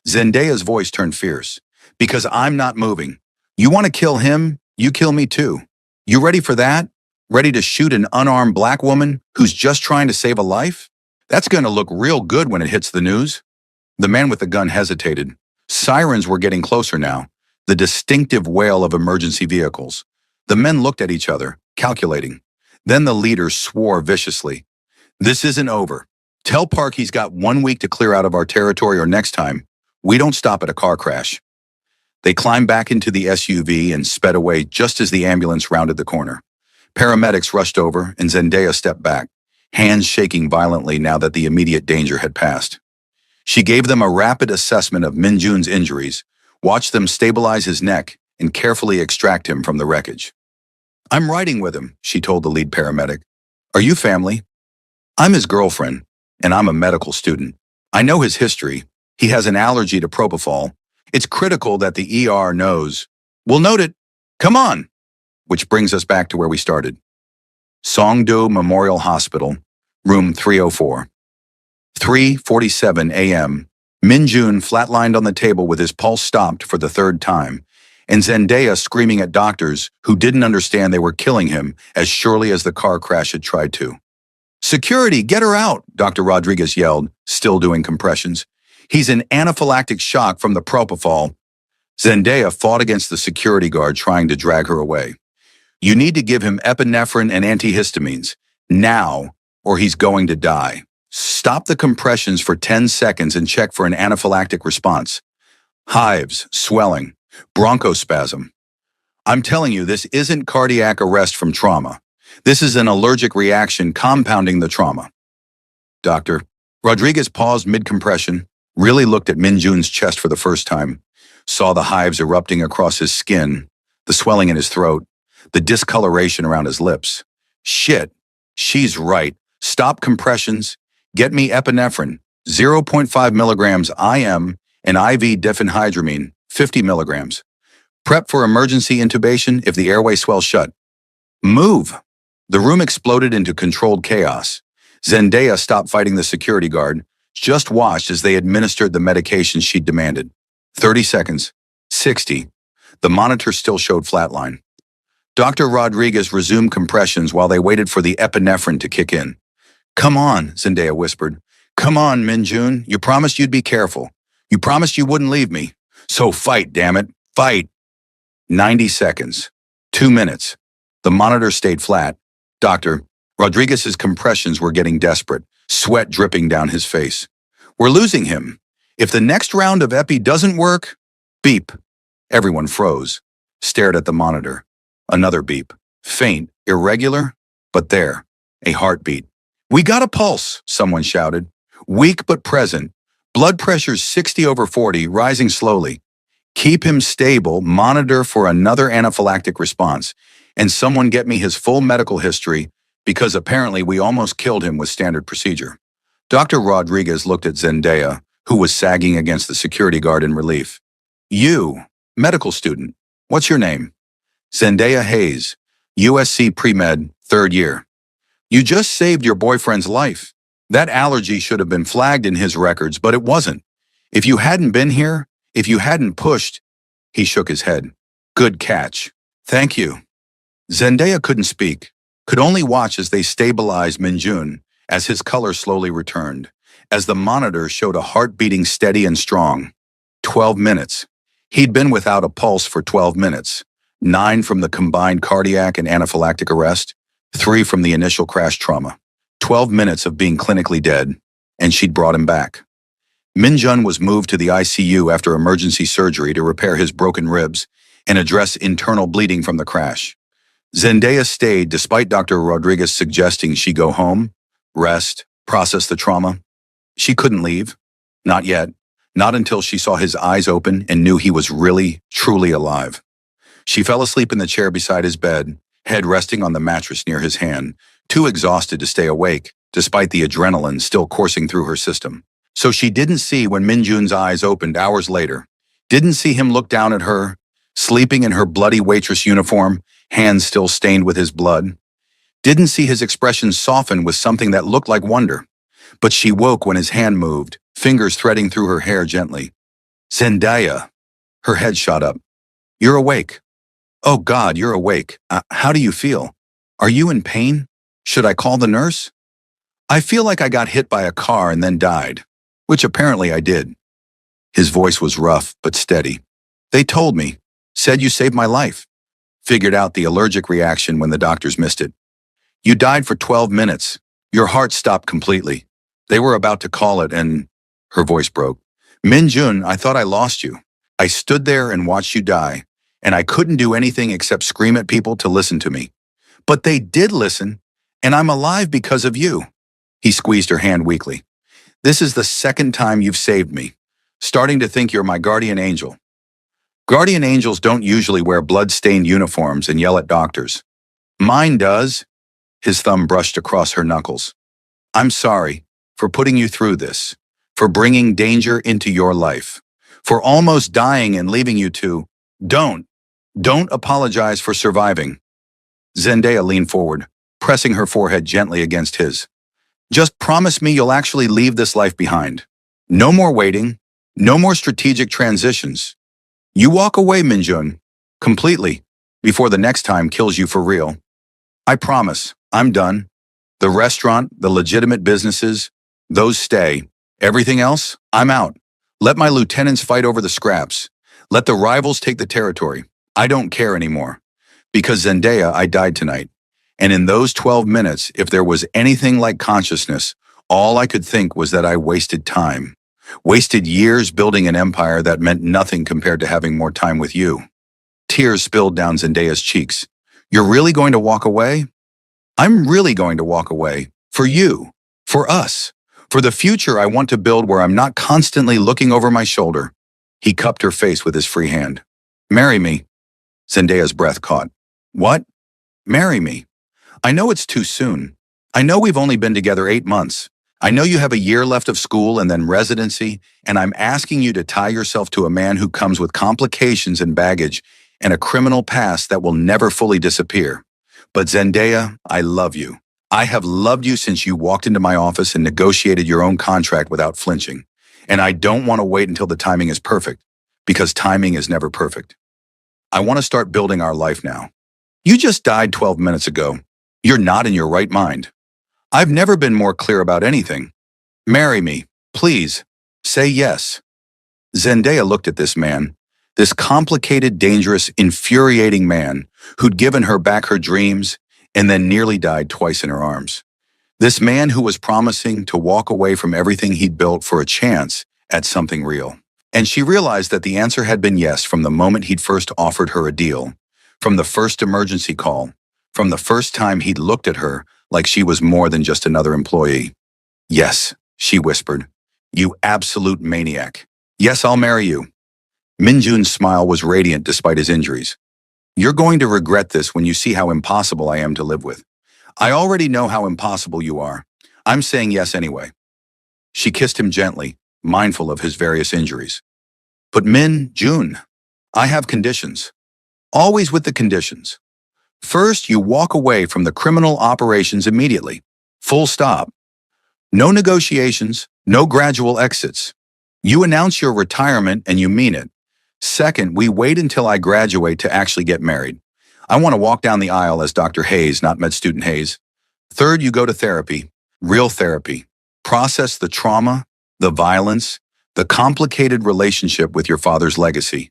Zendaya's voice turned fierce. Because I'm not moving. You want to kill him, you kill me too. You ready for that? Ready to shoot an unarmed black woman who's just trying to save a life? That's going to look real good when it hits the news. The man with the gun hesitated. Sirens were getting closer now, the distinctive wail of emergency vehicles. The men looked at each other, calculating. Then the leader swore viciously. This isn't over. Tell Park he's got 1 week to clear out of our territory or next time, we don't stop at a car crash. They climbed back into the SUV and sped away just as the ambulance rounded the corner. Paramedics rushed over and Zendaya stepped back, hands shaking violently now that the immediate danger had passed. She gave them a rapid assessment of Minjun's injuries, watched them stabilize his neck, and carefully extract him from the wreckage. I'm riding with him, she told the lead paramedic. Are you family? I'm his girlfriend, and I'm a medical student. I know his history. He has an allergy to propofol. It's critical that the ER knows. We'll note it. Come on. Which brings us back to where we started. Songdo Memorial Hospital, room 304. 3:47 a.m. Minjun flatlined on the table with his pulse stopped for the 3rd time, and Zendaya screaming at doctors who didn't understand they were killing him as surely as the car crash had tried to. Security, get her out, Dr. Rodriguez yelled, still doing compressions. He's in anaphylactic shock from the propofol. Zendaya fought against the security guard trying to drag her away. You need to give him epinephrine and antihistamines. Now. or he's going to die. Stop the compressions for 10 seconds and check for an anaphylactic response. Hives, swelling, bronchospasm. I'm telling you, this isn't cardiac arrest from trauma. This is an allergic reaction compounding the trauma. Doctor. Rodriguez paused mid-compression, really looked at Minjun's chest for the first time, saw the hives erupting across his skin, the swelling in his throat, the discoloration around his lips. Shit, she's right. Stop compressions. Get me epinephrine, 0.5 milligrams IM, and IV diphenhydramine, 50 milligrams. Prep for emergency intubation if the airway swells shut. Move! The room exploded into controlled chaos. Zendaya stopped fighting the security guard, just watched as they administered the medications she'd demanded. 30 seconds. 60. The monitor still showed flatline. Dr. Rodriguez resumed compressions while they waited for the epinephrine to kick in. Come on, Zendaya whispered. Come on, Minjun. You promised you'd be careful. You promised you wouldn't leave me. So fight, damn it. Fight. 90 seconds. 2 minutes. The monitor stayed flat. Doctor, Rodriguez's compressions were getting desperate, sweat dripping down his face. We're losing him. If the next round of epi doesn't work, beep. Everyone froze, stared at the monitor. Another beep. Faint, irregular, but there. A heartbeat. We got a pulse, someone shouted. Weak but present. Blood pressure's 60/40, rising slowly. Keep him stable, monitor for another anaphylactic response, and someone get me his full medical history, because apparently we almost killed him with standard procedure. Dr. Rodriguez looked at Zendaya, who was sagging against the security guard in relief. You, medical student, what's your name? Zendaya Hayes, USC Pre-Med, 3rd year. You just saved your boyfriend's life. That allergy should have been flagged in his records, but it wasn't. If you hadn't been here, if you hadn't pushed, he shook his head. Good catch. Thank you. Zendaya couldn't speak, could only watch as they stabilized Minjun, as his color slowly returned, as the monitor showed a heart beating steady and strong. 12 minutes. He'd been without a pulse for 12 minutes. 9 from the combined cardiac and anaphylactic arrest, 3 from the initial crash trauma. 12 minutes of being clinically dead, and she'd brought him back. Minjun was moved to the ICU after emergency surgery to repair his broken ribs and address internal bleeding from the crash. Zendaya stayed despite Dr. Rodriguez suggesting she go home, rest, process the trauma. She couldn't leave. Not yet. Not until she saw his eyes open and knew he was really, truly alive. She fell asleep in the chair beside his bed, head resting on the mattress near his hand, too exhausted to stay awake, despite the adrenaline still coursing through her system. So she didn't see when Minjun's eyes opened hours later, didn't see him look down at her, sleeping in her bloody waitress uniform, hands still stained with his blood. Didn't see his expression soften with something that looked like wonder. But she woke when his hand moved, fingers threading through her hair gently. Zendaya. Her head shot up. You're awake. Oh God, you're awake. How do you feel? Are you in pain? Should I call the nurse? I feel like I got hit by a car and then died, which apparently I did. His voice was rough but steady. They told me, said you saved my life. Figured out the allergic reaction when the doctors missed it. You died for 12 minutes. Your heart stopped completely. They were about to call it and... Her voice broke. Minjun, I thought I lost you. I stood there and watched you die, and I couldn't do anything except scream at people to listen to me. But they did listen, and I'm alive because of you. He squeezed her hand weakly. This is the second time you've saved me. Starting to think you're my guardian angel. Guardian angels don't usually wear blood-stained uniforms and yell at doctors. Mine does. His thumb brushed across her knuckles. I'm sorry for putting you through this, for bringing danger into your life, for almost dying and leaving you to... Don't apologize for surviving. Zendaya leaned forward, pressing her forehead gently against his. Just promise me you'll actually leave this life behind. No more waiting, no more strategic transitions. You walk away, Minjun, completely, before the next time kills you for real. I promise, I'm done. The restaurant, the legitimate businesses, those stay. Everything else, I'm out. Let my lieutenants fight over the scraps. Let the rivals take the territory. I don't care anymore. Because Zendaya, I died tonight. And in those 12 minutes, if there was anything like consciousness, all I could think was that I wasted time. Wasted years building an empire that meant nothing compared to having more time with you. Tears spilled down Zendaya's cheeks. You're really going to walk away? I'm really going to walk away. For you. For us. For the future I want to build where I'm not constantly looking over my shoulder. He cupped her face with his free hand. Marry me. Zendaya's breath caught. What? Marry me. I know it's too soon. I know we've only been together 8 months. I know you have a year left of school and then residency, and I'm asking you to tie yourself to a man who comes with complications and baggage and a criminal past that will never fully disappear. But Zendaya, I love you. I have loved you since you walked into my office and negotiated your own contract without flinching. And I don't want to wait until the timing is perfect, because timing is never perfect. I want to start building our life now. You just died 12 minutes ago. You're not in your right mind. I've never been more clear about anything. Marry me, please. Say yes. Zendaya looked at this man, this complicated, dangerous, infuriating man who'd given her back her dreams and then nearly died twice in her arms. This man who was promising to walk away from everything he'd built for a chance at something real. And she realized that the answer had been yes from the moment he'd first offered her a deal, from the first emergency call, from the first time he'd looked at her like she was more than just another employee. Yes, she whispered. You absolute maniac. Yes, I'll marry you. Minjun's smile was radiant despite his injuries. You're going to regret this when you see how impossible I am to live with. I already know how impossible you are. I'm saying yes anyway. She kissed him gently, mindful of his various injuries. But Min-jun, I have conditions. Always with the conditions. First, you walk away from the criminal operations immediately. Full stop. No negotiations, no gradual exits. You announce your retirement and you mean it. Second, we wait until I graduate to actually get married. I want to walk down the aisle as Dr. Hayes, not med student Hayes. Third, you go to therapy, real therapy. Process the trauma, the violence, the complicated relationship with your father's legacy.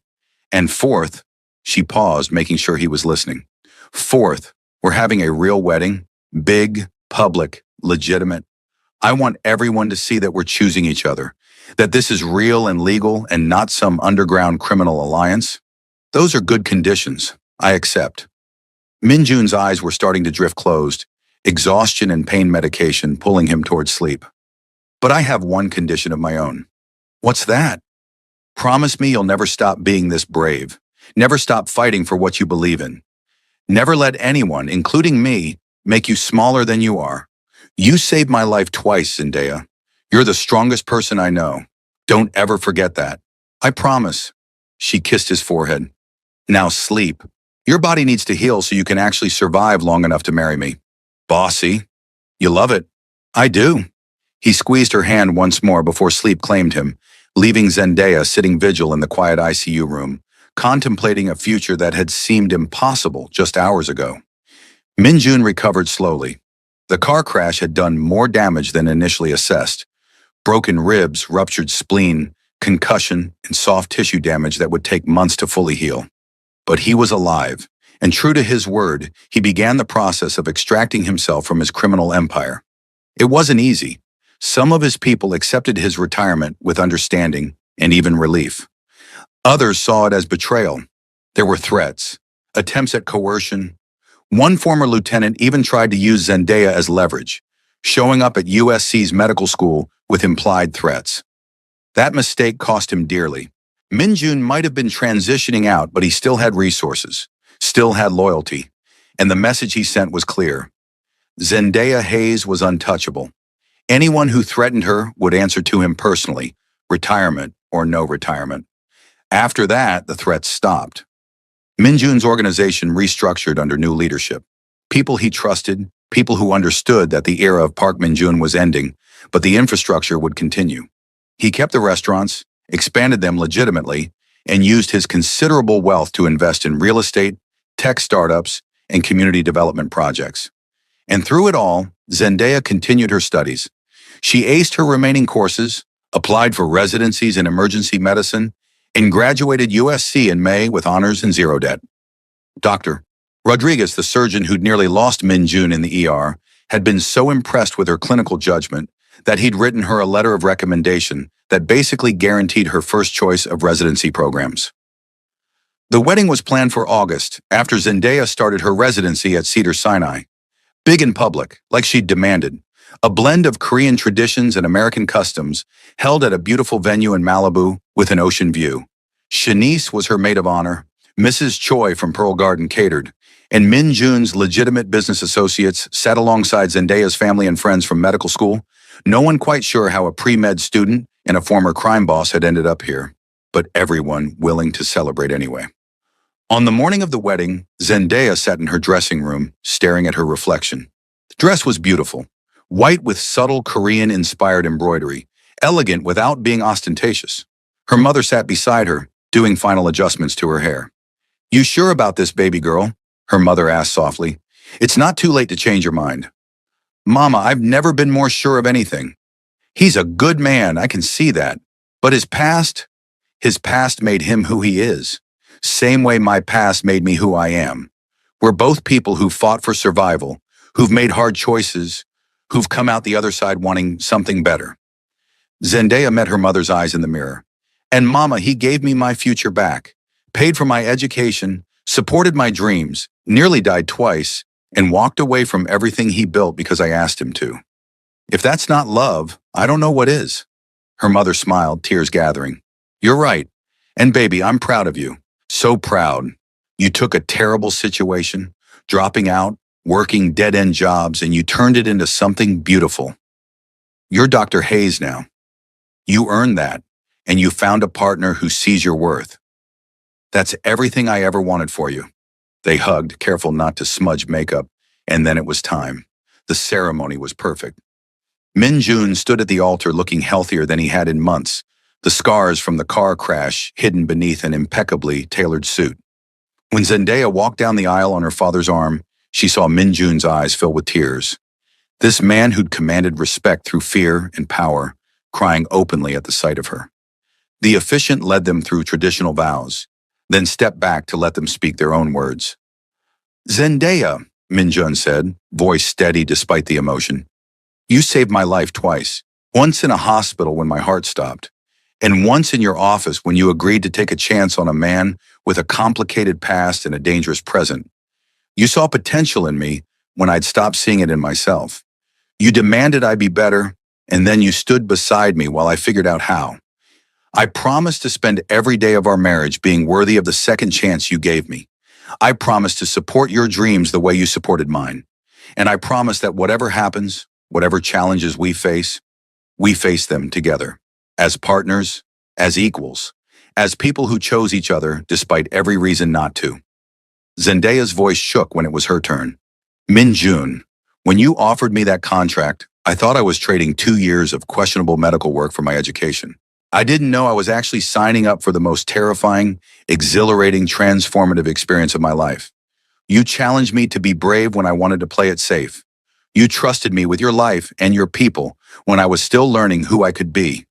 And fourth, she paused, making sure he was listening. Fourth, we're having a real wedding, big, public, legitimate. I want everyone to see that we're choosing each other, that this is real and legal and not some underground criminal alliance. Those are good conditions. I accept. Minjun's eyes were starting to drift closed, exhaustion and pain medication pulling him towards sleep. But I have one condition of my own. What's that? Promise me you'll never stop being this brave. Never stop fighting for what you believe in. Never let anyone, including me, make you smaller than you are. You saved my life twice, Zendaya. You're the strongest person I know. Don't ever forget that. I promise. She kissed his forehead. Now sleep. Your body needs to heal so you can actually survive long enough to marry me. Bossy. You love it. I do. He squeezed her hand once more before sleep claimed him, leaving Zendaya sitting vigil in the quiet ICU room, contemplating a future that had seemed impossible just hours ago. Minjun recovered slowly. The car crash had done more damage than initially assessed. Broken ribs, ruptured spleen, concussion, and soft tissue damage that would take months to fully heal. But he was alive, and true to his word, he began the process of extracting himself from his criminal empire. It wasn't easy. Some of his people accepted his retirement with understanding and even relief. Others saw it as betrayal. There were threats, attempts at coercion. One former lieutenant even tried to use Zendaya as leverage, showing up at USC's medical school with implied threats. That mistake cost him dearly. Minjun might have been transitioning out, but he still had resources, still had loyalty, and the message he sent was clear. Zendaya Hayes was untouchable. Anyone who threatened her would answer to him personally, retirement or no retirement. After that, the threats stopped. Minjun's organization restructured under new leadership. People he trusted, people who understood that the era of Park Minjun was ending, but the infrastructure would continue. He kept the restaurants, expanded them legitimately, and used his considerable wealth to invest in real estate, tech startups, and community development projects. And through it all, Zendaya continued her studies. She aced her remaining courses, applied for residencies in emergency medicine, and graduated USC in May with honors and zero debt. Doctor, Rodriguez, the surgeon who'd nearly lost Min Jun in the ER, had been so impressed with her clinical judgment that he'd written her a letter of recommendation that basically guaranteed her first choice of residency programs. The wedding was planned for August, after Zendaya started her residency at Cedars-Sinai. Big and public, like she'd demanded. A blend of Korean traditions and American customs, held at a beautiful venue in Malibu with an ocean view. Shanice was her maid of honor, Mrs. Choi from Pearl Garden catered, and Min Jun's legitimate business associates sat alongside Zendaya's family and friends from medical school. No one quite sure how a pre-med student and a former crime boss had ended up here, but everyone willing to celebrate anyway. On the morning of the wedding, Zendaya sat in her dressing room, staring at her reflection. The dress was beautiful, white with subtle Korean-inspired embroidery, elegant without being ostentatious. Her mother sat beside her, doing final adjustments to her hair. "You sure about this, baby girl?" her mother asked softly. "It's not too late to change your mind." "Mama, I've never been more sure of anything. He's a good man, I can see that. But his past made him who he is. Same way my past made me who I am. We're both people who fought for survival, who've made hard choices, who've come out the other side wanting something better." Zendaya met her mother's eyes in the mirror. "And Mama, he gave me my future back, paid for my education, supported my dreams, nearly died twice, and walked away from everything he built because I asked him to. If that's not love, I don't know what is." Her mother smiled, tears gathering. "You're right. And baby, I'm proud of you. So proud. You took a terrible situation, dropping out, working dead-end jobs, and you turned it into something beautiful. You're Dr. Hayes now. You earned that, and you found a partner who sees your worth. That's everything I ever wanted for you." They hugged, careful not to smudge makeup, and then it was time. The ceremony was perfect. Min Jun stood at the altar looking healthier than he had in months, the scars from the car crash hidden beneath an impeccably tailored suit. When Zendaya walked down the aisle on her father's arm, she saw Min Jun's eyes fill with tears. This man who'd commanded respect through fear and power, crying openly at the sight of her. The officiant led them through traditional vows, then stepped back to let them speak their own words. "Zendaya," Min Jun said, voice steady despite the emotion. "You saved my life twice, once in a hospital when my heart stopped, and once in your office when you agreed to take a chance on a man with a complicated past and a dangerous present. You saw potential in me when I'd stopped seeing it in myself. You demanded I be better, and then you stood beside me while I figured out how. I promised to spend every day of our marriage being worthy of the second chance you gave me. I promised to support your dreams the way you supported mine. And I promise that whatever happens, whatever challenges we face them together. As partners, as equals, as people who chose each other despite every reason not to." Zendaya's voice shook when it was her turn. "Min Jun, when you offered me that contract, I thought I was trading 2 years of questionable medical work for my education. I didn't know I was actually signing up for the most terrifying, exhilarating, transformative experience of my life. You challenged me to be brave when I wanted to play it safe. You trusted me with your life and your people when I was still learning who I could be.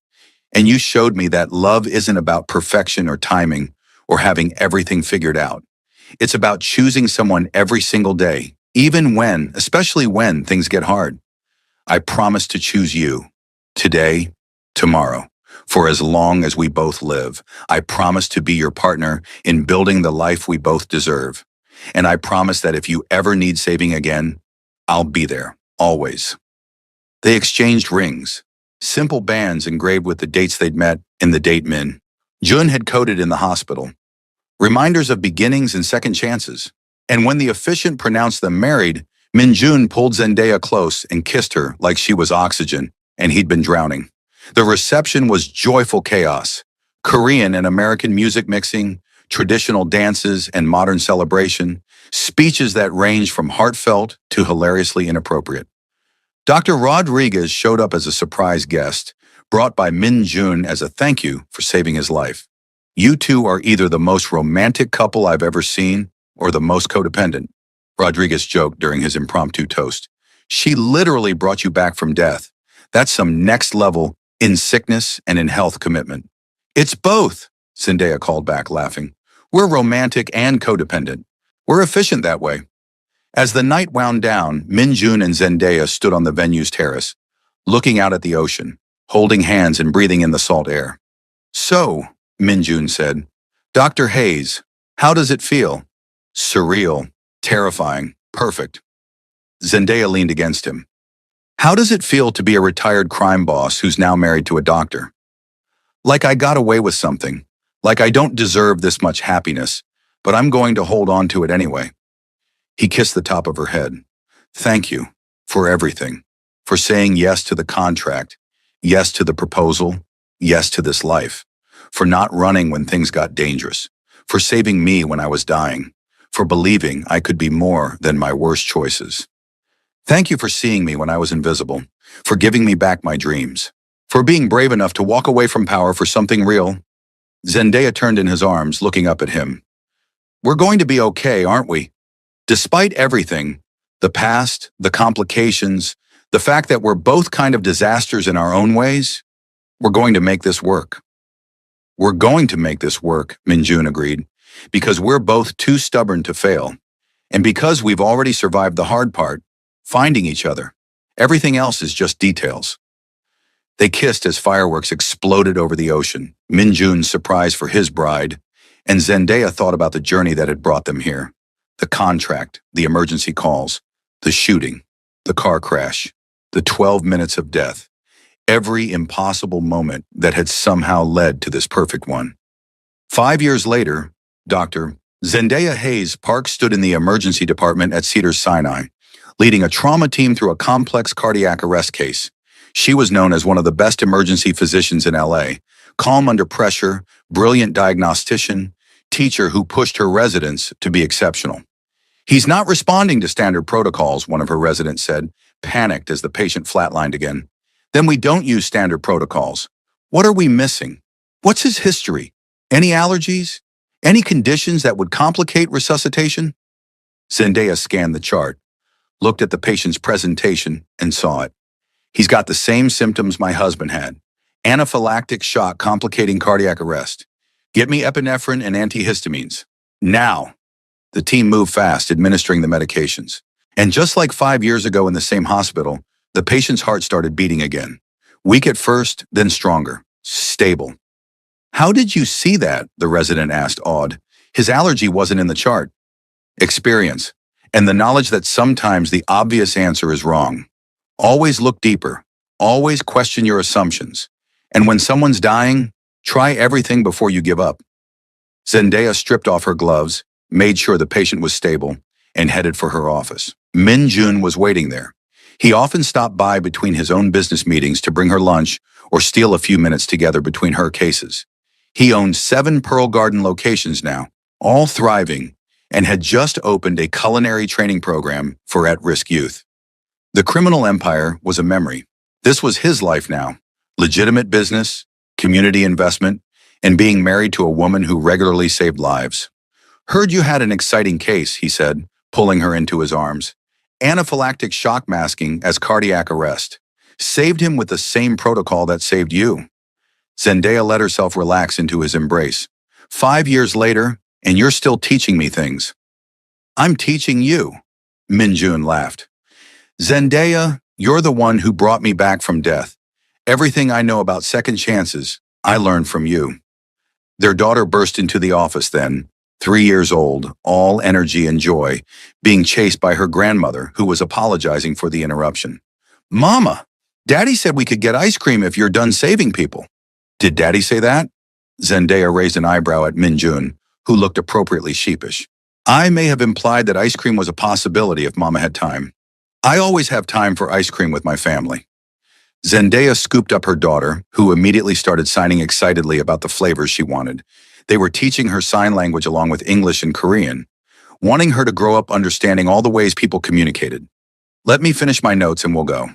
And you showed me that love isn't about perfection or timing or having everything figured out. It's about choosing someone every single day, especially when things get hard. I promise to choose you, today, tomorrow, for as long as we both live. I promise to be your partner in building the life we both deserve. And I promise that if you ever need saving again, I'll be there, always." They exchanged rings, simple bands engraved with the dates they'd met in the date Min Jun had coded in the hospital. Reminders of beginnings and second chances. And when the officiant pronounced them married, Min Jun pulled Zendaya close and kissed her like she was oxygen and he'd been drowning. The reception was joyful chaos. Korean and American music mixing, traditional dances and modern celebration, speeches that ranged from heartfelt to hilariously inappropriate. Dr. Rodriguez showed up as a surprise guest, brought by Min Jun as a thank you for saving his life. "You two are either the most romantic couple I've ever seen or the most codependent," Rodriguez joked during his impromptu toast. "She literally brought you back from death. That's some next level in sickness and in health commitment." "It's both," Zendaya called back, laughing. "We're romantic and codependent. We're efficient that way. As the night wound down, Min-jun and Zendaya stood on the venue's terrace, looking out at the ocean, holding hands and breathing in the salt air. So, Min-jun said, Dr. Hayes, how does it feel? Surreal, terrifying, perfect. Zendaya leaned against him. How does it feel to be a retired crime boss who's now married to a doctor? Like I got away with something. Like I don't deserve this much happiness, but I'm going to hold on to it anyway. He kissed the top of her head. Thank you for everything, for saying yes to the contract, yes to the proposal, yes to this life, for not running when things got dangerous, for saving me when I was dying, for believing I could be more than my worst choices. Thank you for seeing me when I was invisible, for giving me back my dreams, for being brave enough to walk away from power for something real. Zendaya turned in his arms, looking up at him. We're going to be okay, aren't we? Despite everything, the past, the complications, the fact that we're both kind of disasters in our own ways, we're going to make this work. We're going to make this work, Min-jun agreed, because we're both too stubborn to fail. And because we've already survived the hard part, finding each other. Everything else is just details. They kissed as fireworks exploded over the ocean, Min-jun's surprise for his bride, and Zendaya thought about the journey that had brought them here. The contract, the emergency calls, the shooting, the car crash, the 12 minutes of death, every impossible moment that had somehow led to this perfect one. 5 years later, Dr. Zendaya Hayes Park stood in the emergency department at Cedars-Sinai, leading a trauma team through a complex cardiac arrest case. She was known as one of the best emergency physicians in LA, calm under pressure, brilliant diagnostician, teacher who pushed her residents to be exceptional. He's not responding to standard protocols, one of her residents said, panicked as the patient flatlined again. Then we don't use standard protocols. What are we missing? What's his history? Any allergies? Any conditions that would complicate resuscitation? Zendaya scanned the chart, looked at the patient's presentation, and saw it. He's got the same symptoms my husband had. Anaphylactic shock complicating cardiac arrest. Get me epinephrine and antihistamines. Now. The team moved fast, administering the medications. And just like 5 years ago in the same hospital, the patient's heart started beating again. Weak at first, then stronger. Stable. How did you see that? The resident asked, awed. His allergy wasn't in the chart. Experience. And the knowledge that sometimes the obvious answer is wrong. Always look deeper. Always question your assumptions. And when someone's dying, try everything before you give up. Zendaya stripped off her gloves, made sure the patient was stable, and headed for her office. Min-jun was waiting there. He often stopped by between his own business meetings to bring her lunch or steal a few minutes together between her cases. He owned 7 Pearl Garden locations now, all thriving, and had just opened a culinary training program for at-risk youth. The criminal empire was a memory. This was his life now. Legitimate business, community investment, and being married to a woman who regularly saved lives. Heard you had an exciting case, he said, pulling her into his arms. Anaphylactic shock masking as cardiac arrest. Saved him with the same protocol that saved you. Zendaya let herself relax into his embrace. 5 years later, and you're still teaching me things. I'm teaching you, Min-jun laughed. Zendaya, you're the one who brought me back from death. Everything I know about second chances, I learned from you. Their daughter burst into the office then, 3 years old, all energy and joy, being chased by her grandmother, who was apologizing for the interruption. Mama, Daddy said we could get ice cream if you're done saving people. Did Daddy say that? Zendaya raised an eyebrow at Min-jun, who looked appropriately sheepish. I may have implied that ice cream was a possibility if Mama had time. I always have time for ice cream with my family. Zendaya scooped up her daughter, who immediately started signing excitedly about the flavors she wanted. They were teaching her sign language along with English and Korean, wanting her to grow up understanding all the ways people communicated. Let me finish my notes and we'll go.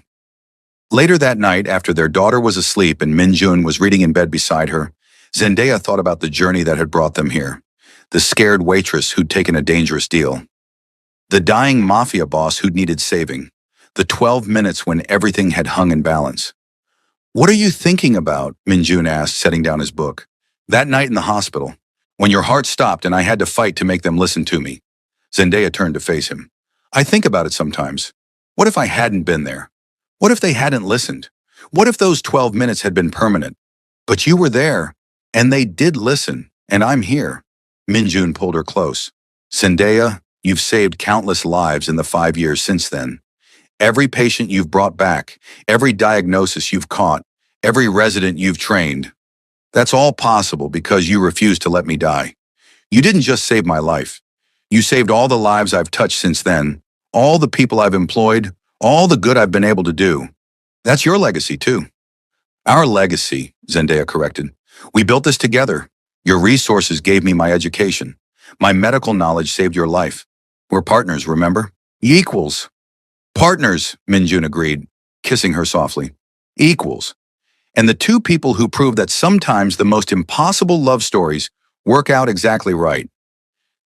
Later that night, after their daughter was asleep and Min-jun was reading in bed beside her, Zendaya thought about the journey that had brought them here. The scared waitress who'd taken a dangerous deal. The dying Mafia boss who'd needed saving. The 12 minutes when everything had hung in balance. What are you thinking about? Min-jun asked, setting down his book. That night in the hospital, when your heart stopped and I had to fight to make them listen to me. Zendaya turned to face him. I think about it sometimes. What if I hadn't been there? What if they hadn't listened? What if those 12 minutes had been permanent? But you were there, and they did listen, and I'm here. Minjun pulled her close. Zendaya, you've saved countless lives in the 5 years since then. Every patient you've brought back, every diagnosis you've caught, every resident you've trained. That's all possible because you refused to let me die. You didn't just save my life. You saved all the lives I've touched since then, all the people I've employed, all the good I've been able to do. That's your legacy, too. Our legacy, Zendaya corrected. We built this together. Your resources gave me my education. My medical knowledge saved your life. We're partners, remember? Equals. Partners, Minjun agreed, kissing her softly. Equals. And the two people who prove that sometimes the most impossible love stories work out exactly right.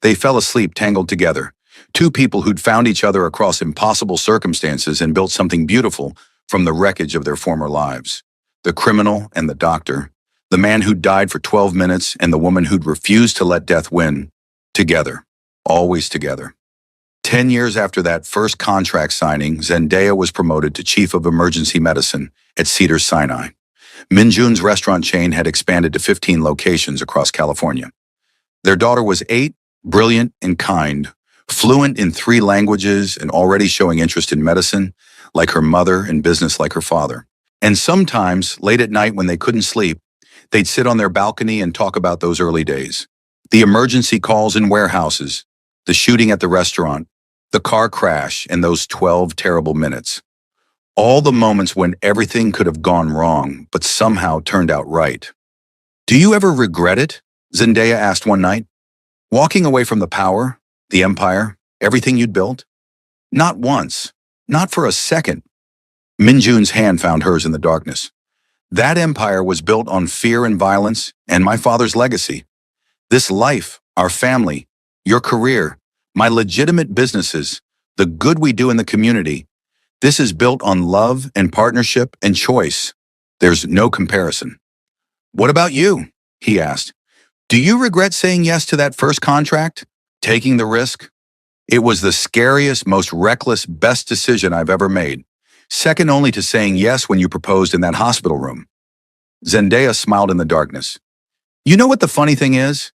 They fell asleep tangled together. Two people who'd found each other across impossible circumstances and built something beautiful from the wreckage of their former lives. The criminal and the doctor. The man who'd died for 12 minutes and the woman who'd refused to let death win. Together. Always together. 10 years after that first contract signing, Zendaya was promoted to Chief of Emergency Medicine at Cedars-Sinai. Minjun's restaurant chain had expanded to 15 locations across California. Their daughter was 8, brilliant and kind, fluent in 3 languages and already showing interest in medicine, like her mother, and business like her father. And sometimes, late at night when they couldn't sleep, they'd sit on their balcony and talk about those early days. The emergency calls in warehouses, the shooting at the restaurant, the car crash, and those 12 terrible minutes. All the moments when everything could have gone wrong, but somehow turned out right. Do you ever regret it? Zendaya asked one night. Walking away from the power, the empire, everything you'd built? Not once. Not for a second. Minjun's hand found hers in the darkness. That empire was built on fear and violence and my father's legacy. This life, our family, your career, my legitimate businesses, the good we do in the community, this is built on love and partnership and choice. There's no comparison. What about you? He asked. Do you regret saying yes to that first contract? Taking the risk? It was the scariest, most reckless, best decision I've ever made. Second only to saying yes when you proposed in that hospital room. Zendaya smiled in the darkness. You know what the funny thing is?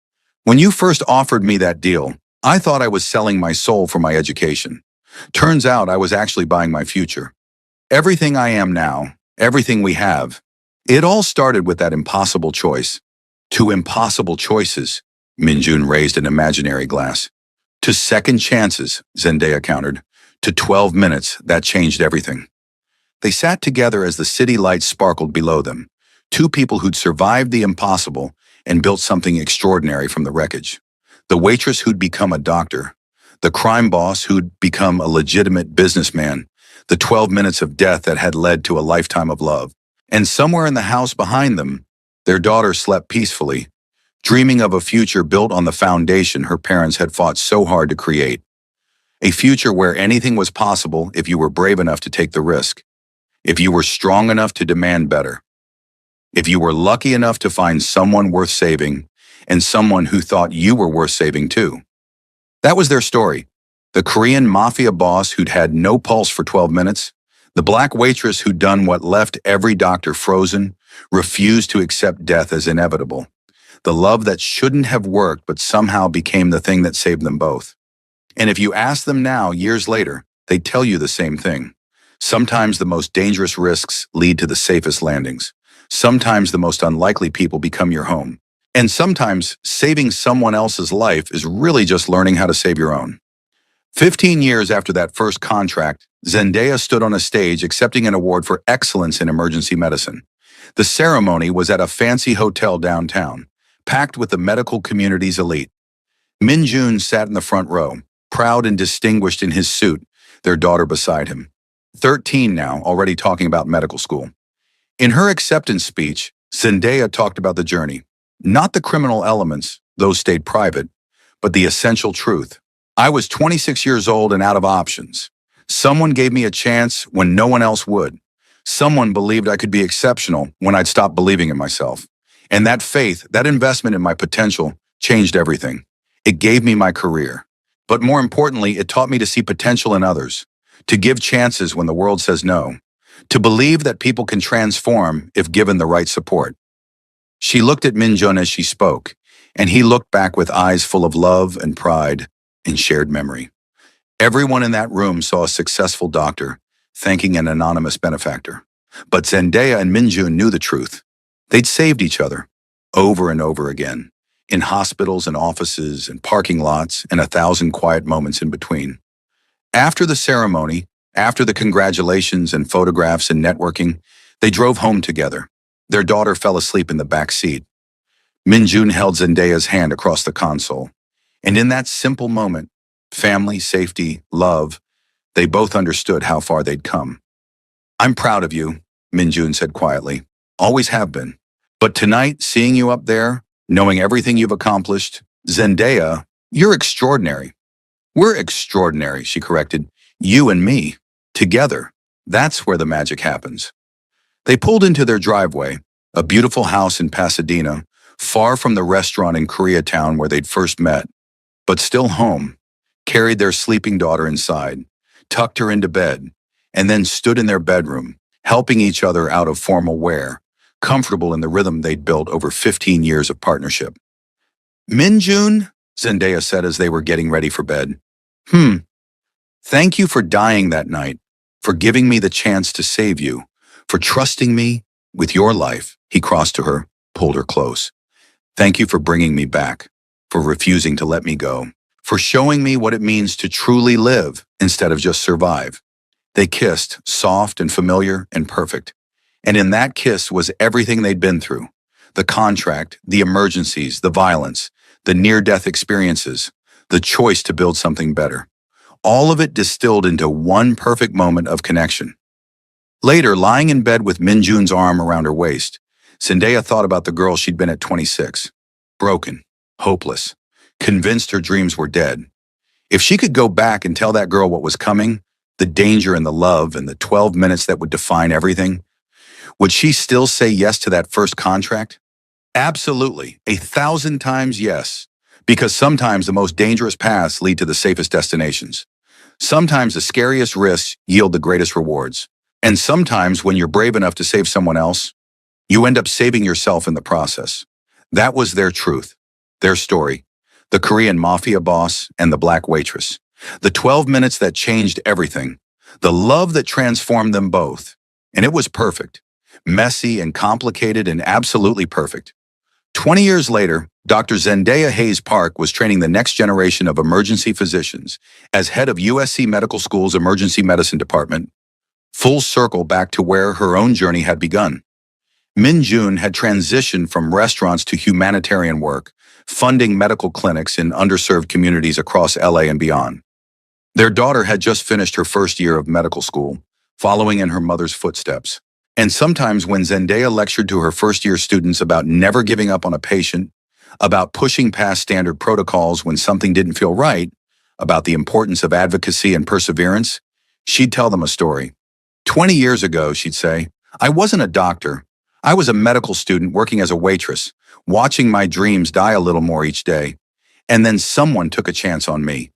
When you first offered me that deal, I thought I was selling my soul for my education. Turns out I was actually buying my future. Everything I am now, everything we have, it all started with that impossible choice. 2 impossible choices, Minjun raised an imaginary glass. To second chances, Zendaya countered. To 12 minutes, that changed everything. They sat together as the city lights sparkled below them. 2 people who'd survived the impossible and built something extraordinary from the wreckage. The waitress who'd become a doctor. The crime boss who'd become a legitimate businessman. The 12 minutes of death that had led to a lifetime of love. And somewhere in the house behind them, their daughter slept peacefully, dreaming of a future built on the foundation her parents had fought so hard to create. A future where anything was possible if you were brave enough to take the risk. If you were strong enough to demand better. If you were lucky enough to find someone worth saving, and someone who thought you were worth saving too. That was their story. The Korean Mafia boss who'd had no pulse for 12 minutes, the black waitress who'd done what left every doctor frozen, refused to accept death as inevitable. The love that shouldn't have worked but somehow became the thing that saved them both. And if you ask them now, years later, they'd tell you the same thing. Sometimes the most dangerous risks lead to the safest landings. Sometimes the most unlikely people become your home. And sometimes saving someone else's life is really just learning how to save your own. 15 years after that first contract, Zendaya stood on a stage accepting an award for excellence in emergency medicine. The ceremony was at a fancy hotel downtown, packed with the medical community's elite. Minjun sat in the front row, proud and distinguished in his suit, their daughter beside him. 13 now, already talking about medical school. In her acceptance speech, Zendaya talked about the journey. Not the criminal elements, those stayed private, but the essential truth. I was 26 years old and out of options. Someone gave me a chance when no one else would. Someone believed I could be exceptional when I'd stopped believing in myself. And that faith, that investment in my potential, changed everything. It gave me my career. But more importantly, it taught me to see potential in others, to give chances when the world says no, to believe that people can transform if given the right support. She looked at Minjun as she spoke, and he looked back with eyes full of love and pride and shared memory. Everyone in that room saw a successful doctor thanking an anonymous benefactor. But Zendaya and Minjun knew the truth. They'd saved each other over and over again, in hospitals and offices and parking lots and 1,000 quiet moments in between. After the ceremony, after the congratulations and photographs and networking, they drove home together. Their daughter fell asleep in the back seat. Minjun held Zendaya's hand across the console. And in that simple moment, family, safety, love, they both understood how far they'd come. "I'm proud of you," Minjun said quietly. "Always have been. But tonight, seeing you up there, knowing everything you've accomplished, Zendaya, you're extraordinary." "We're extraordinary," she corrected. "You and me. Together. That's where the magic happens." They pulled into their driveway, a beautiful house in Pasadena, far from the restaurant in Koreatown where they'd first met, but still home, carried their sleeping daughter inside, tucked her into bed, and then stood in their bedroom, helping each other out of formal wear, comfortable in the rhythm they'd built over 15 years of partnership. "Minjun," Zendaya said as they were getting ready for bed. Thank you for dying that night, for giving me the chance to save you, for trusting me with your life." He crossed to her, pulled her close. "Thank you for bringing me back, for refusing to let me go, for showing me what it means to truly live instead of just survive." They kissed, soft and familiar and perfect. And in that kiss was everything they'd been through: the contract, the emergencies, the violence, the near-death experiences, the choice to build something better. All of it distilled into one perfect moment of connection. Later, lying in bed with Minjun's arm around her waist, Zendaya thought about the girl she'd been at 26. Broken, hopeless, convinced her dreams were dead. If she could go back and tell that girl what was coming, the danger and the love and the 12 minutes that would define everything, would she still say yes to that first contract? Absolutely, 1,000 times yes. Because sometimes the most dangerous paths lead to the safest destinations. Sometimes the scariest risks yield the greatest rewards. And sometimes when you're brave enough to save someone else, you end up saving yourself in the process. That was their truth, their story. The Korean Mafia boss and the black waitress. The 12 minutes that changed everything. The love that transformed them both. And it was perfect. Messy and complicated and absolutely perfect. 20 years later, Dr. Zendaya Hayes Park was training the next generation of emergency physicians as head of USC Medical School's emergency medicine department, full circle back to where her own journey had begun. Minjun had transitioned from restaurants to humanitarian work, funding medical clinics in underserved communities across LA and beyond. Their daughter had just finished her first year of medical school, following in her mother's footsteps. And sometimes when Zendaya lectured to her first-year students about never giving up on a patient, about pushing past standard protocols when something didn't feel right, about the importance of advocacy and perseverance, she'd tell them a story. 20 years ago, she'd say, "I wasn't a doctor. I was a medical student working as a waitress, watching my dreams die a little more each day. And then someone took a chance on me,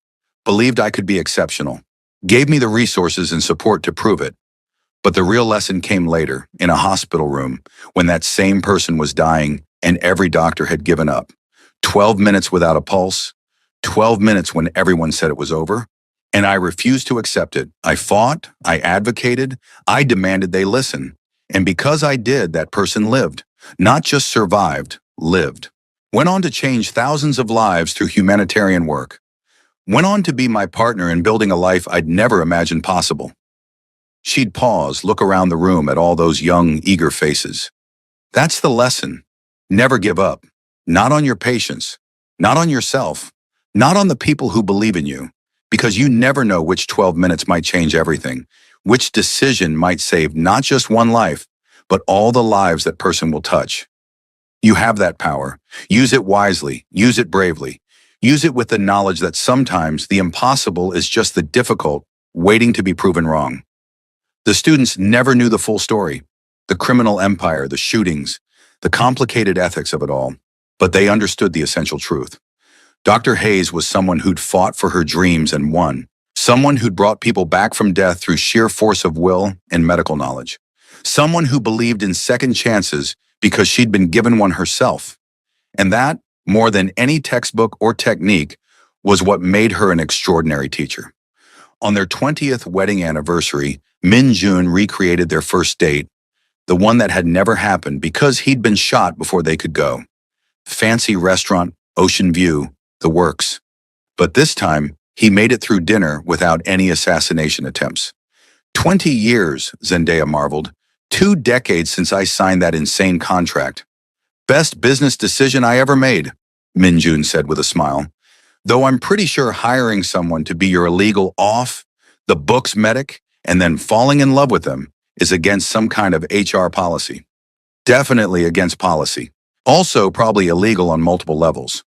believed I could be exceptional, gave me the resources and support to prove it. But the real lesson came later, in a hospital room, when that same person was dying and every doctor had given up. 12 minutes without a pulse, 12 minutes when everyone said it was over, and I refused to accept it. I fought, I advocated, I demanded they listen. And because I did, that person lived. Not just survived, lived. Went on to change thousands of lives through humanitarian work. Went on to be my partner in building a life I'd never imagined possible." She'd pause, look around the room at all those young, eager faces. That's the lesson. Never give up. Not on your patients. Not on yourself. Not on the people who believe in you. Because you never know which 12 minutes might change everything. Which decision might save not just one life, but all the lives that person will touch. You have that power. Use it wisely. Use it bravely. Use it with the knowledge that sometimes the impossible is just the difficult, waiting to be proven wrong. The students never knew the full story, the criminal empire, the shootings, the complicated ethics of it all, but they understood the essential truth. Dr. Hayes was someone who'd fought for her dreams and won. Someone who'd brought people back from death through sheer force of will and medical knowledge. Someone who believed in second chances because she'd been given one herself. And that, more than any textbook or technique, was what made her an extraordinary teacher. On their 20th wedding anniversary, Min Jun recreated their first date, the one that had never happened because he'd been shot before they could go. Fancy restaurant, ocean view, the works. But this time, he made it through dinner without any assassination attempts. 20 years, Zendaya marveled. 2 decades since I signed that insane contract. Best business decision I ever made, Min Jun said with a smile. Though I'm pretty sure hiring someone to be your illegal the books medic and then falling in love with them is against some kind of HR policy. Definitely against policy. Also probably illegal on multiple levels.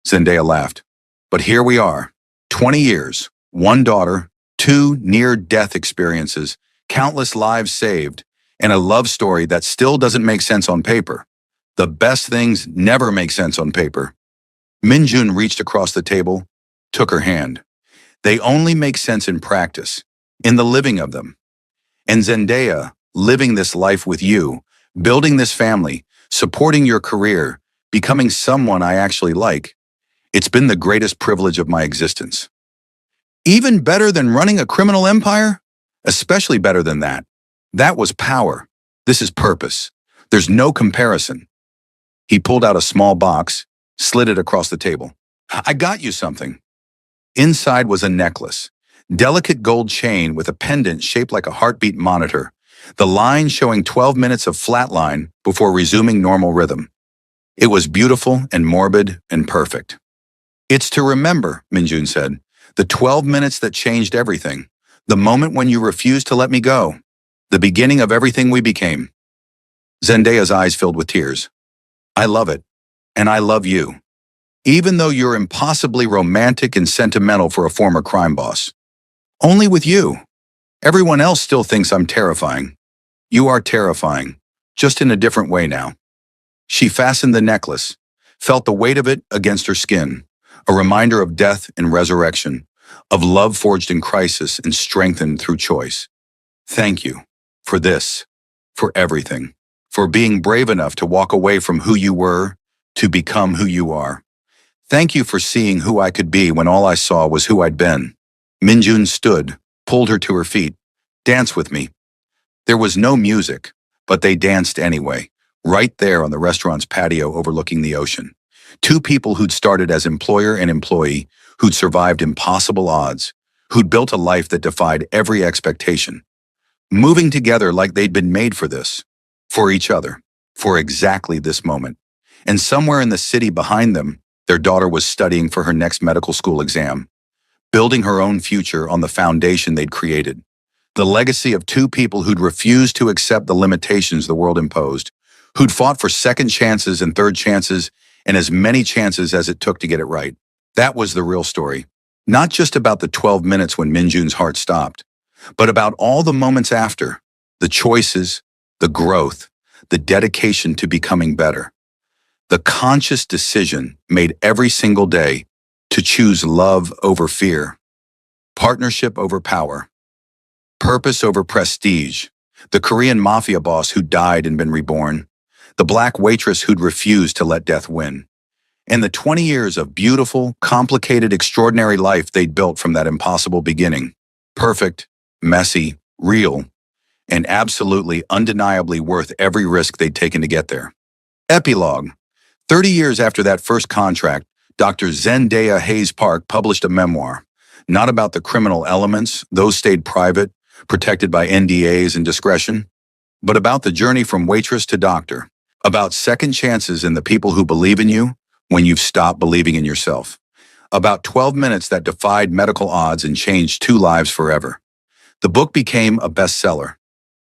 Zendaya laughed. But here we are. 20 years, 1 daughter, 2 near-death experiences, countless lives saved, and a love story that still doesn't make sense on paper. The best things never make sense on paper. Min Jun reached across the table, took her hand. They only make sense in practice, in the living of them. And Zendaya, living this life with you, building this family, supporting your career, becoming someone I actually like, it's been the greatest privilege of my existence. Even better than running a criminal empire? Especially better than that. That was power. This is purpose. There's no comparison. He pulled out a small box, slid it across the table. I got you something. Inside was a necklace, delicate gold chain with a pendant shaped like a heartbeat monitor, the line showing 12 minutes of flatline before resuming normal rhythm. It was beautiful and morbid and perfect. It's to remember, Min Jun said, the 12 minutes that changed everything, the moment when you refused to let me go, the beginning of everything we became. Zendaya's eyes filled with tears. I love it, and I love you. Even though you're impossibly romantic and sentimental for a former crime boss. Only with you. Everyone else still thinks I'm terrifying. You are terrifying, just in a different way now. She fastened the necklace, felt the weight of it against her skin, a reminder of death and resurrection, of love forged in crisis and strengthened through choice. Thank you for this, for everything, for being brave enough to walk away from who you were to become who you are. Thank you for seeing who I could be when all I saw was who I'd been. Min Jun stood, pulled her to her feet. Dance with me. There was no music, but they danced anyway, right there on the restaurant's patio overlooking the ocean. 2 people who'd started as employer and employee, who'd survived impossible odds, who'd built a life that defied every expectation. Moving together like they'd been made for this, for each other, for exactly this moment. And somewhere in the city behind them, their daughter was studying for her next medical school exam, building her own future on the foundation they'd created. The legacy of 2 people who'd refused to accept the limitations the world imposed, who'd fought for second chances and third chances and as many chances as it took to get it right. That was the real story. Not just about the 12 minutes when Min Jun's heart stopped, but about all the moments after, the choices, the growth, the dedication to becoming better. The conscious decision made every single day to choose love over fear, partnership over power, purpose over prestige, the Korean Mafia boss who died and been reborn, the black waitress who'd refused to let death win, and the 20 years of beautiful, complicated, extraordinary life they'd built from that impossible beginning. Perfect, messy, real, and absolutely undeniably worth every risk they'd taken to get there. Epilogue. 30 years after that first contract, Dr. Zendaya Hayes Park published a memoir, not about the criminal elements, those stayed private, protected by NDAs and discretion, but about the journey from waitress to doctor, about second chances in the people who believe in you when you've stopped believing in yourself, about 12 minutes that defied medical odds and changed 2 lives forever. The book became a bestseller.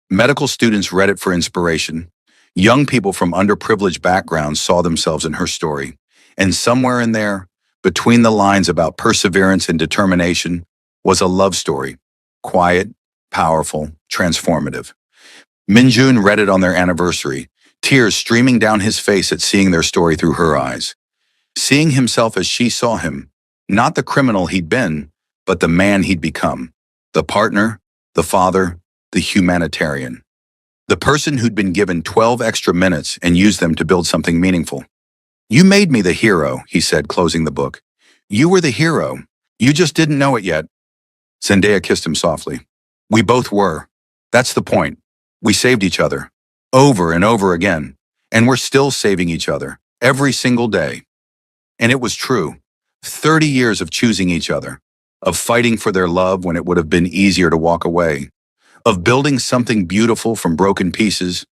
Medical students read it for inspiration. Young people from underprivileged backgrounds saw themselves in her story. And somewhere in there, between the lines about perseverance and determination, was a love story. Quiet, powerful, transformative. Min Jun read it on their anniversary, tears streaming down his face at seeing their story through her eyes. seeing himself as she saw him, not the criminal he'd been, but the man he'd become, the partner, the father, the humanitarian, the person who'd been given 12 extra minutes and used them to build something meaningful. You made me the hero, he said, closing the book. You were the hero. You just didn't know it yet. Zendaya kissed him softly. We both were. That's the point. We saved each other. Over and over again. And we're still saving each other. Every single day. And it was true. 30 years of choosing each other. Of fighting for their love when it would have been easier to walk away. Of building something beautiful from broken pieces.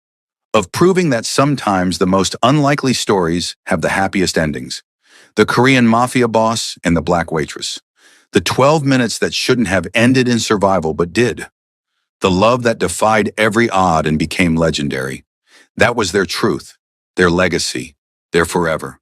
Of proving that sometimes the most unlikely stories have the happiest endings. The Korean Mafia boss and the Black Waitress. The 12 minutes that shouldn't have ended in survival but did. The love that defied every odd and became legendary. That was their truth, their legacy, their forever.